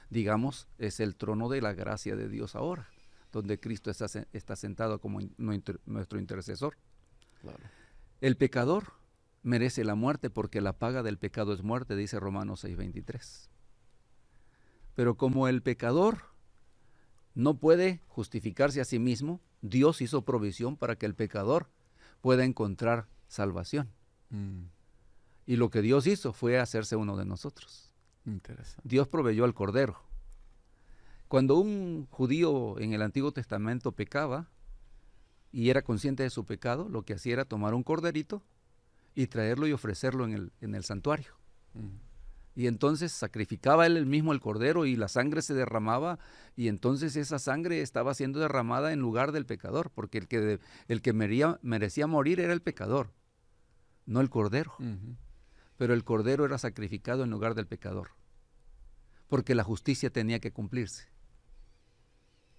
Digamos, es el trono de la gracia de Dios ahora, donde Cristo está sentado como nuestro intercesor. Claro. El pecador merece la muerte porque la paga del pecado es muerte, dice Romanos 6:23. Pero como el pecador no puede justificarse a sí mismo, Dios hizo provisión para que el pecador pueda encontrar salvación. Y lo que Dios hizo fue hacerse uno de nosotros. Interesante. Dios proveyó al cordero. Cuando un judío en el Antiguo Testamento pecaba y era consciente de su pecado, lo que hacía era tomar un corderito y traerlo y ofrecerlo en el santuario. Y entonces sacrificaba él mismo el cordero y la sangre se derramaba, y entonces esa sangre estaba siendo derramada en lugar del pecador, porque el que merecía morir era el pecador, no el cordero. Pero el cordero era sacrificado en lugar del pecador, porque la justicia tenía que cumplirse.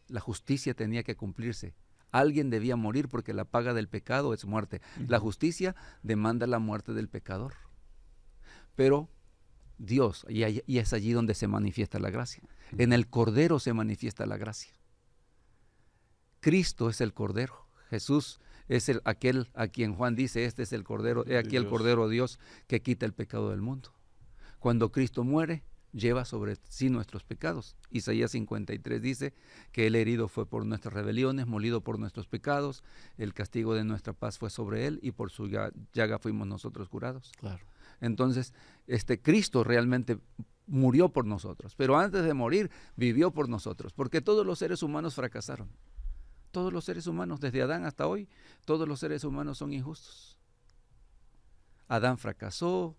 La justicia tenía que cumplirse. Alguien debía morir porque la paga del pecado es muerte. La justicia demanda la muerte del pecador. Pero Dios, y es allí donde se manifiesta la gracia. En el Cordero se manifiesta la gracia. Cristo es el Cordero. Jesús es aquel a quien Juan dice, este es el Cordero, he aquí el Cordero de Dios que quita el pecado del mundo. Cuando Cristo muere, lleva sobre sí nuestros pecados. Isaías 53 dice que el herido fue por nuestras rebeliones, molido por nuestros pecados, el castigo de nuestra paz fue sobre él y por su llaga fuimos nosotros curados. Claro. Entonces, Cristo realmente murió por nosotros, pero antes de morir vivió por nosotros, porque todos los seres humanos fracasaron. Todos los seres humanos, desde Adán hasta hoy, todos los seres humanos son injustos. Adán fracasó,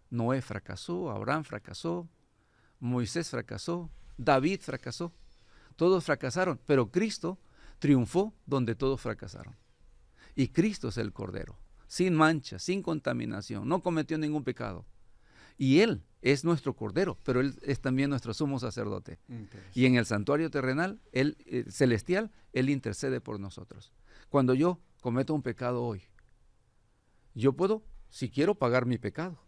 Noé fracasó, Abraham fracasó, Moisés fracasó, David fracasó. Todos fracasaron, pero Cristo triunfó donde todos fracasaron. Y Cristo es el Cordero, sin mancha, sin contaminación, no cometió ningún pecado. Y Él es nuestro Cordero, pero Él es también nuestro sumo sacerdote. Y en el santuario terrenal, celestial, Él intercede por nosotros. Cuando yo cometo un pecado hoy, yo puedo, si quiero, pagar mi pecado.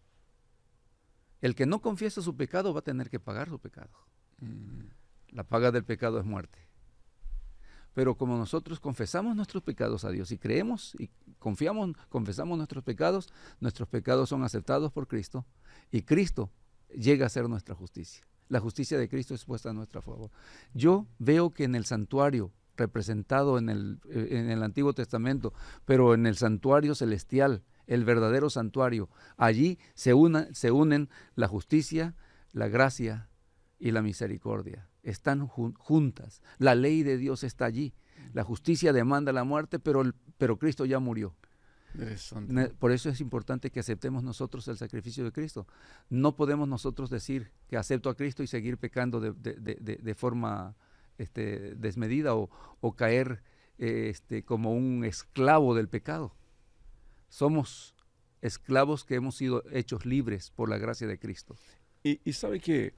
El que no confiesa su pecado va a tener que pagar su pecado. La paga del pecado es muerte. Pero como nosotros confesamos nuestros pecados a Dios y creemos y confesamos nuestros pecados son aceptados por Cristo y Cristo llega a ser nuestra justicia. La justicia de Cristo es puesta a nuestro favor. Yo veo que en el santuario representado en el Antiguo Testamento, pero en el santuario celestial, el verdadero santuario, allí se unen la justicia, la gracia y la misericordia. Están juntas. La ley de Dios está allí. La justicia demanda la muerte, pero Cristo ya murió. Por eso es importante que aceptemos nosotros el sacrificio de Cristo. No podemos nosotros decir que acepto a Cristo y seguir pecando de forma desmedida o caer como un esclavo del pecado. Somos esclavos que hemos sido hechos libres por la gracia de Cristo. Y sabe que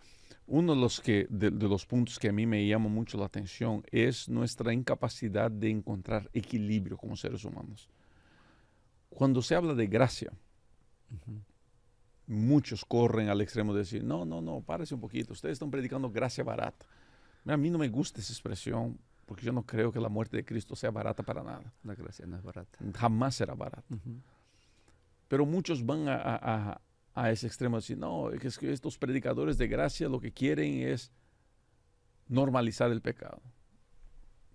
uno de los puntos que a mí me llama mucho la atención es nuestra incapacidad de encontrar equilibrio como seres humanos. Cuando se habla de gracia, muchos corren al extremo de decir, no, párese un poquito, ustedes están predicando gracia barata. A mí no me gusta esa expresión porque yo no creo que la muerte de Cristo sea barata para nada. La gracia no es barata. Jamás será barata. Pero muchos van a ese extremo de decir, no, es que estos predicadores de gracia lo que quieren es normalizar el pecado.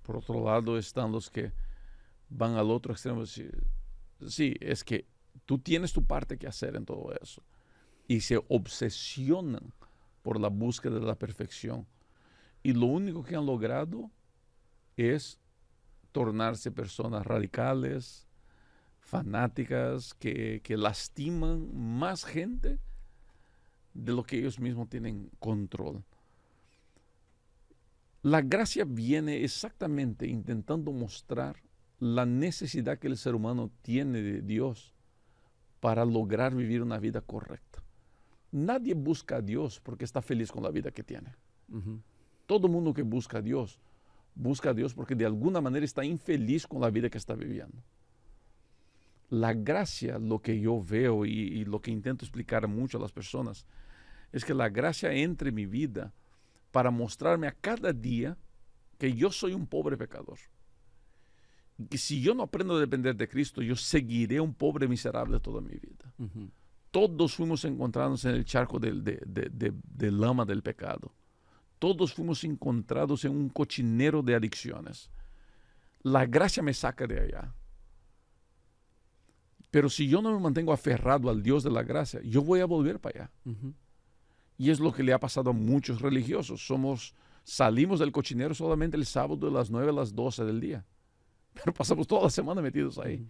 Por otro lado están los que van al otro extremo de decir, sí, es que tú tienes tu parte que hacer en todo eso. Y se obsesionan por la búsqueda de la perfección. Y lo único que han logrado es tornarse personas radicales, fanáticas, que lastiman más gente de lo que ellos mismos tienen control. La gracia viene exactamente intentando mostrar la necesidad que el ser humano tiene de Dios para lograr vivir una vida correcta. Nadie busca a Dios porque está feliz con la vida que tiene. Todo mundo que busca a Dios porque de alguna manera está infeliz con la vida que está viviendo. La gracia, lo que yo veo y lo que intento explicar mucho a las personas, es que la gracia entra en mi vida para mostrarme a cada día que yo soy un pobre pecador. Que si yo no aprendo a depender de Cristo, yo seguiré un pobre miserable toda mi vida. Todos fuimos encontrados en el charco de lama del pecado. Todos fuimos encontrados en un cochinero de adicciones. La gracia me saca de allá. Pero si yo no me mantengo aferrado al Dios de la gracia, yo voy a volver para allá. Y es lo que le ha pasado a muchos religiosos. Salimos del cochinero solamente el sábado de las 9 a las 12 del día. Pero pasamos toda la semana metidos ahí.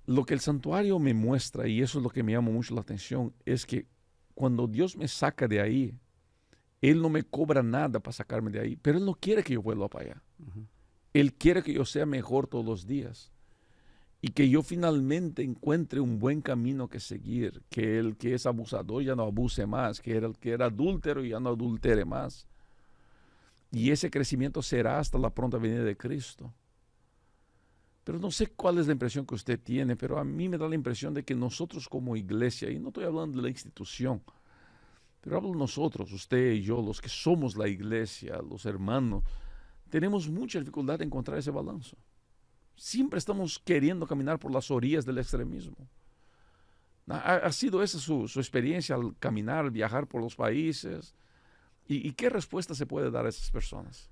Lo que el santuario me muestra, y eso es lo que me llama mucho la atención, es que cuando Dios me saca de ahí, Él no me cobra nada para sacarme de ahí, pero Él no quiere que yo vuelva para allá. Él quiere que yo sea mejor todos los días y que yo finalmente encuentre un buen camino que seguir, que el que es abusador ya no abuse más, que el que era adúltero ya no adultere más. Y ese crecimiento será hasta la pronta venida de Cristo. Pero no sé cuál es la impresión que usted tiene, pero a mí me da la impresión de que nosotros como iglesia, y no estoy hablando de la institución, pero hablo de nosotros, usted y yo, los que somos la iglesia, los hermanos, tenemos mucha dificultad en encontrar ese balance. Siempre estamos queriendo caminar por las orillas del extremismo. ¿Ha sido esa su experiencia al caminar, al viajar por los países? ¿Y qué respuesta se puede dar a esas personas?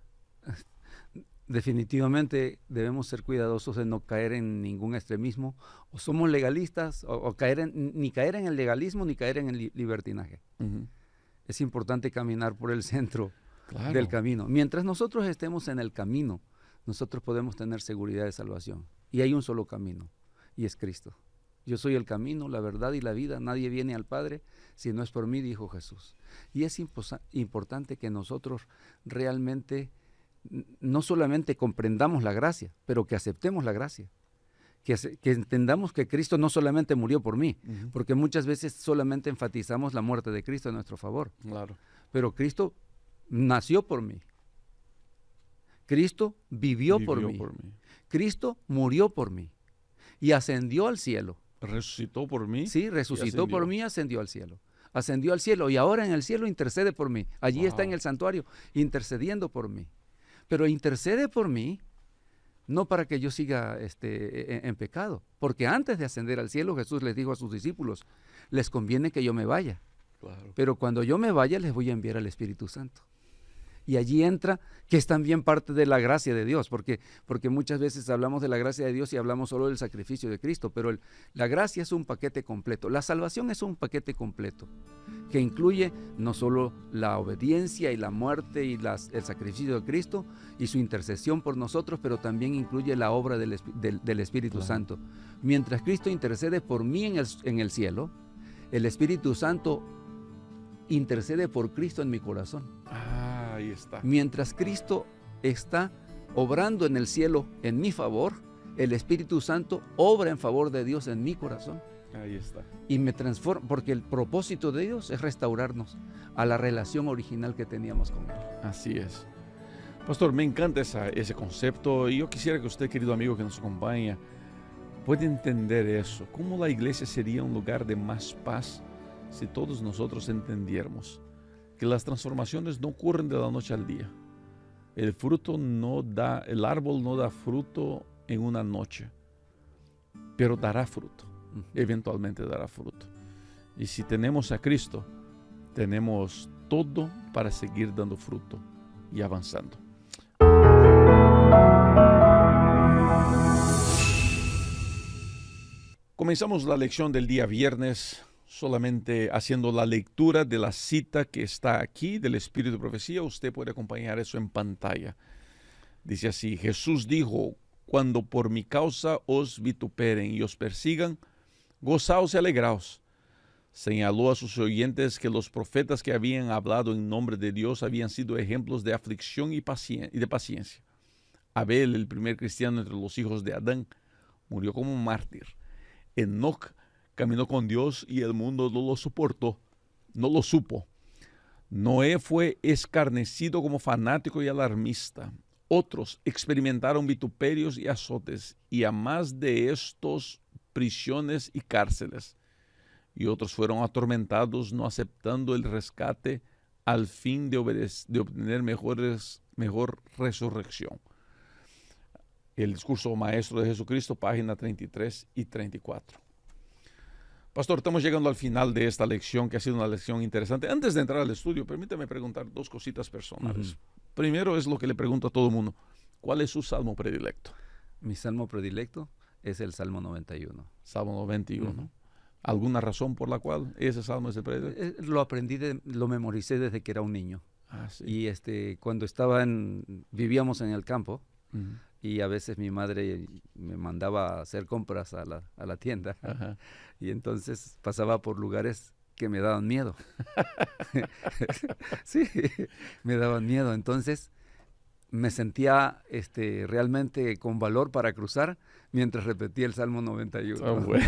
Definitivamente debemos ser cuidadosos de no caer en ningún extremismo. O somos legalistas, o ni caer en el legalismo, ni caer en el libertinaje. Uh-huh. Es importante caminar por el centro Claro. del camino. Mientras nosotros estemos en el camino, nosotros podemos tener seguridad de salvación. Y hay un solo camino, y es Cristo. Yo soy el camino, la verdad y la vida. Nadie viene al Padre si no es por mí, dijo Jesús. Y es importante que nosotros realmente no solamente comprendamos la gracia, pero que aceptemos la gracia. Que entendamos que Cristo no solamente murió por mí, Uh-huh. porque muchas veces solamente enfatizamos la muerte de Cristo en nuestro favor. Claro. Pero Cristo nació por mí. Cristo vivió por mí. Cristo murió por mí. Y ascendió al cielo. Resucitó por mí. Sí, resucitó por mí, ascendió al cielo. Ascendió al cielo y ahora en el cielo intercede por mí. Allí está en el santuario, intercediendo por mí. Pero intercede por mí no para que yo siga en pecado. Porque antes de ascender al cielo, Jesús les dijo a sus discípulos, les conviene que yo me vaya. Claro. Pero cuando yo me vaya, les voy a enviar al Espíritu Santo. Y allí entra, que es también parte de la gracia de Dios, porque muchas veces hablamos de la gracia de Dios y hablamos solo del sacrificio de Cristo, pero la gracia es un paquete completo, la salvación es un paquete completo, que incluye no solo la obediencia y la muerte y el sacrificio de Cristo y su intercesión por nosotros, pero también incluye la obra del Espíritu Claro. Santo. Mientras Cristo intercede por mí en el cielo, el Espíritu Santo intercede por Cristo en mi corazón. Ahí está. Mientras Cristo está obrando en el cielo en mi favor, el Espíritu Santo obra en favor de Dios en mi corazón. Ahí está. Y me transforma, porque el propósito de Dios es restaurarnos a la relación original que teníamos con Él. Así es. Pastor, me encanta ese concepto y yo quisiera que usted, querido amigo que nos acompaña, pueda entender eso. ¿Cómo la iglesia sería un lugar de más paz si todos nosotros entendiéramos que las transformaciones no ocurren de la noche al día? El árbol no da fruto en una noche, pero dará fruto, eventualmente dará fruto. Y si tenemos a Cristo, tenemos todo para seguir dando fruto y avanzando. Comenzamos la lección del día viernes solamente haciendo la lectura de la cita que está aquí del Espíritu de Profecía. Usted puede acompañar eso en pantalla. Dice así: Jesús dijo, cuando por mi causa os vituperen y os persigan, gozaos y alegraos. Señaló a sus oyentes que los profetas que habían hablado en nombre de Dios habían sido ejemplos de aflicción y de paciencia. Abel, el primer cristiano entre los hijos de Adán, murió como un mártir. Enoc caminó con Dios y el mundo no lo soportó, no lo supo. Noé fue escarnecido como fanático y alarmista. Otros experimentaron vituperios y azotes, y a más de estos, prisiones y cárceles. Y otros fueron atormentados, no aceptando el rescate al fin de obtener mejor resurrección. El discurso maestro de Jesucristo, página 33 y 34. Pastor, estamos llegando al final de esta lección, que ha sido una lección interesante. Antes de entrar al estudio, permítame preguntar dos cositas personales. Primero es lo que le pregunto a todo el mundo. ¿Cuál es su salmo predilecto? Mi salmo predilecto es el Salmo 91. Salmo 91. ¿Alguna razón por la cual ese salmo es el predilecto? Lo memoricé desde que era un niño. Sí. Y cuando vivíamos en el campo, y a veces mi madre me mandaba a hacer compras a la tienda. Ajá. Y entonces pasaba por lugares que me daban miedo. Sí, me daban miedo. Entonces me sentía realmente con valor para cruzar mientras repetía el Salmo 91. Ah, bueno.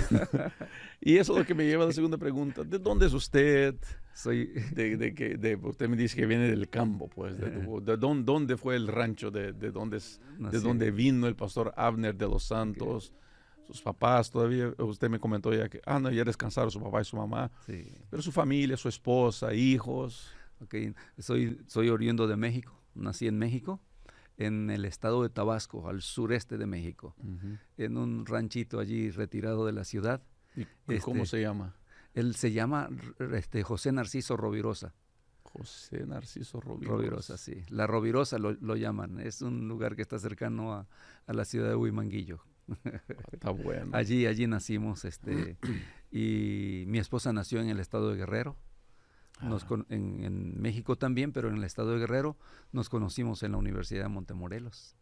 Y eso es lo que me lleva a la segunda pregunta. ¿De dónde es usted? Soy Usted me dice que viene del campo, pues. ¿Dónde fue el rancho? ¿De dónde vino el pastor Abner de los Santos? Okay. Sus papás, todavía usted me comentó ya que, no, ya descansaron su papá y su mamá. Sí. Pero su familia, su esposa, hijos. Okay. Soy oriundo de México. Nací en México, en el estado de Tabasco, al sureste de México, en un ranchito allí retirado de la ciudad. ¿Y cómo se llama? Él se llama José Narciso Rovirosa. José Narciso Rovirosa. Rovirosa, sí. La Rovirosa lo llaman. Es un lugar que está cercano a la ciudad de Huimanguillo. Está bueno. Allí nacimos, y mi esposa nació en el estado de Guerrero. En México también, pero en el estado de Guerrero nos conocimos en la Universidad de Montemorelos.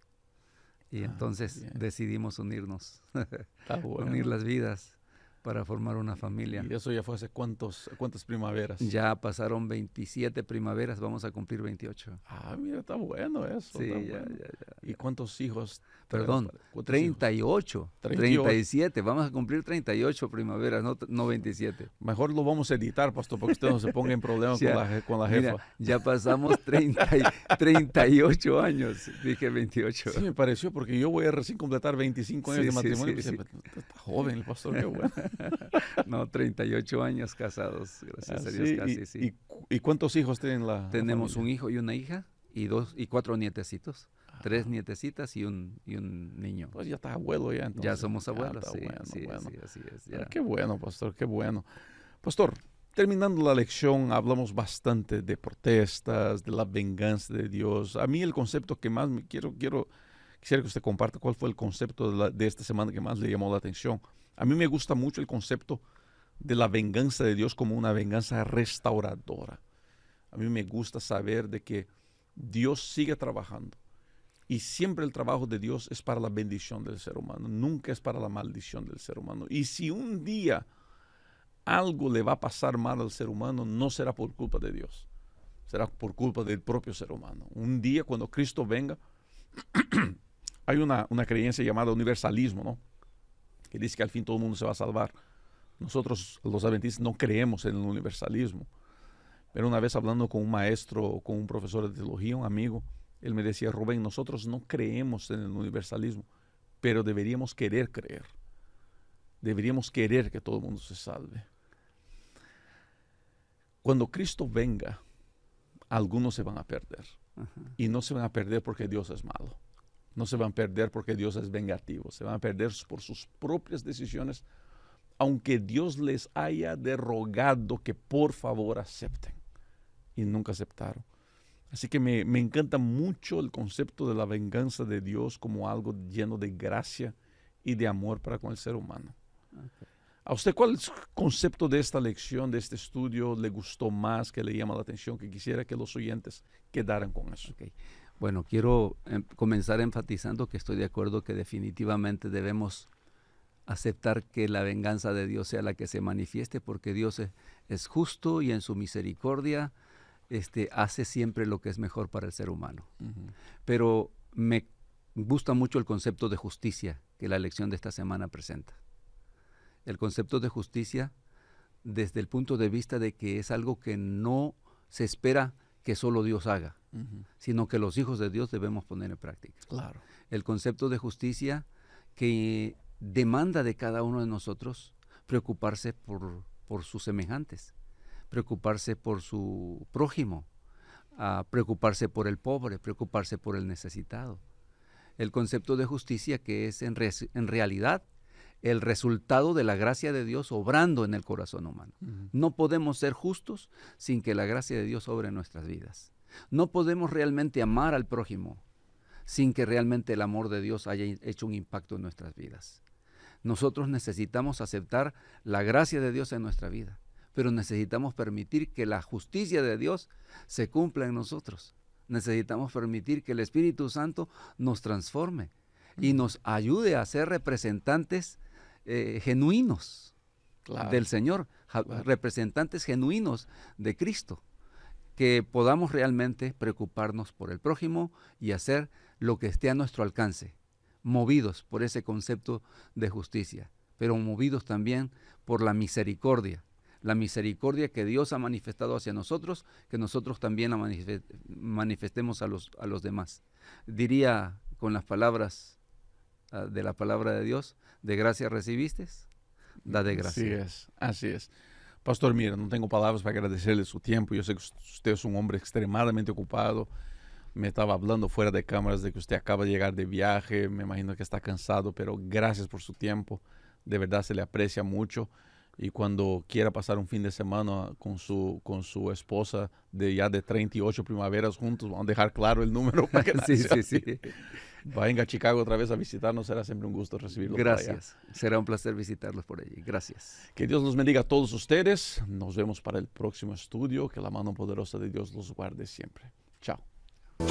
Y entonces decidimos unirnos, bueno. Unir las vidas para formar una familia. ¿Y eso ya fue hace cuántas primaveras? Ya pasaron 27 primaveras, vamos a cumplir 28. Mira, está bueno eso. Sí, ya. ¿Y cuántos hijos? Perdón, 38, 37, vamos a cumplir 38 primaveras, no 27. Mejor lo vamos a editar, pastor, porque usted no se ponga en problemas con la jefa. Mira, ya pasamos 38 años, dije 28. Sí, me pareció, porque yo voy a recién completar 25 años de matrimonio. Sí. Está joven el pastor, qué bueno. No, 38 años casados, gracias a Dios casi, sí. ¿Y cuántos hijos tienen la Tenemos familia? Un hijo y una hija y 4 nietecitos. 3 nietecitas y un niño. Pues ya está abuelo ya, entonces. Ya somos abuelos, sí, bueno. Sí, así es. Ya. Qué bueno, pastor, qué bueno. Pastor, terminando la lección, hablamos bastante de protestas, de la venganza de Dios. A mí el concepto que más quisiera que usted comparta cuál fue el concepto de esta semana que más le llamó la atención. A mí me gusta mucho el concepto de la venganza de Dios como una venganza restauradora. A mí me gusta saber de que Dios sigue trabajando. Y siempre el trabajo de Dios es para la bendición del ser humano, nunca es para la maldición del ser humano. Y si un día algo le va a pasar mal al ser humano, no será por culpa de Dios, será por culpa del propio ser humano. Un día cuando Cristo venga, hay una creencia llamada universalismo, ¿no? Que dice que al fin todo el mundo se va a salvar. Nosotros los adventistas no creemos en el universalismo. Pero una vez hablando con un maestro, con un profesor de teología, un amigo, él me decía: Rubén, nosotros no creemos en el universalismo, pero deberíamos querer creer. Deberíamos querer que todo el mundo se salve. Cuando Cristo venga, algunos se van a perder. Y no se van a perder porque Dios es malo. No se van a perder porque Dios es vengativo. Se van a perder por sus propias decisiones, aunque Dios les haya rogado que por favor acepten. Y nunca aceptaron. Así que me encanta mucho el concepto de la venganza de Dios como algo lleno de gracia y de amor para con el ser humano. Okay. ¿A usted cuál es el concepto de esta lección, de este estudio, le gustó más, que le llama la atención, que quisiera que los oyentes quedaran con eso? Okay. Bueno, quiero comenzar enfatizando que estoy de acuerdo que definitivamente debemos aceptar que la venganza de Dios sea la que se manifieste, porque Dios es justo y en su misericordia hace siempre lo que es mejor para el ser humano. Pero me gusta mucho el concepto de justicia que la lección de esta semana presenta. El concepto de justicia desde el punto de vista de que es algo que no se espera que solo Dios haga, sino que los hijos de Dios debemos poner en práctica. Claro. El concepto de justicia que demanda de cada uno de nosotros preocuparse por sus semejantes, preocuparse por su prójimo, preocuparse por el pobre, preocuparse por el necesitado. El concepto de justicia que es en realidad el resultado de la gracia de Dios obrando en el corazón humano. No podemos ser justos sin que la gracia de Dios obre en nuestras vidas. No podemos realmente amar al prójimo sin que realmente el amor de Dios haya hecho un impacto en nuestras vidas. Nosotros necesitamos aceptar la gracia de Dios en nuestra vida, pero necesitamos permitir que la justicia de Dios se cumpla en nosotros. Necesitamos permitir que el Espíritu Santo nos transforme y nos ayude a ser representantes genuinos del Señor, representantes genuinos de Cristo. que podamos realmente preocuparnos por el prójimo y hacer lo que esté a nuestro alcance, movidos por ese concepto de justicia, pero movidos también por la misericordia que Dios ha manifestado hacia nosotros, que nosotros también la manifestemos a los demás. Diría con las palabras de la palabra de Dios, de gracia recibiste, da de gracia. Así es, así es. Pastor, mira, no tengo palabras para agradecerle su tiempo. Yo sé que usted es un hombre extremadamente ocupado. Me estaba hablando fuera de cámaras de que usted acaba de llegar de viaje. Me imagino que está cansado, pero gracias por su tiempo. De verdad se le aprecia mucho. Y cuando quiera pasar un fin de semana con su esposa de 38 primaveras juntos, vamos a dejar claro el número para que sí. Venga a Chicago otra vez a visitarnos, será siempre un gusto recibirlo. Gracias, será un placer visitarlos por allí. Gracias. Que Dios los bendiga a todos ustedes. Nos vemos para el próximo estudio. Que la mano poderosa de Dios los guarde siempre. Chao.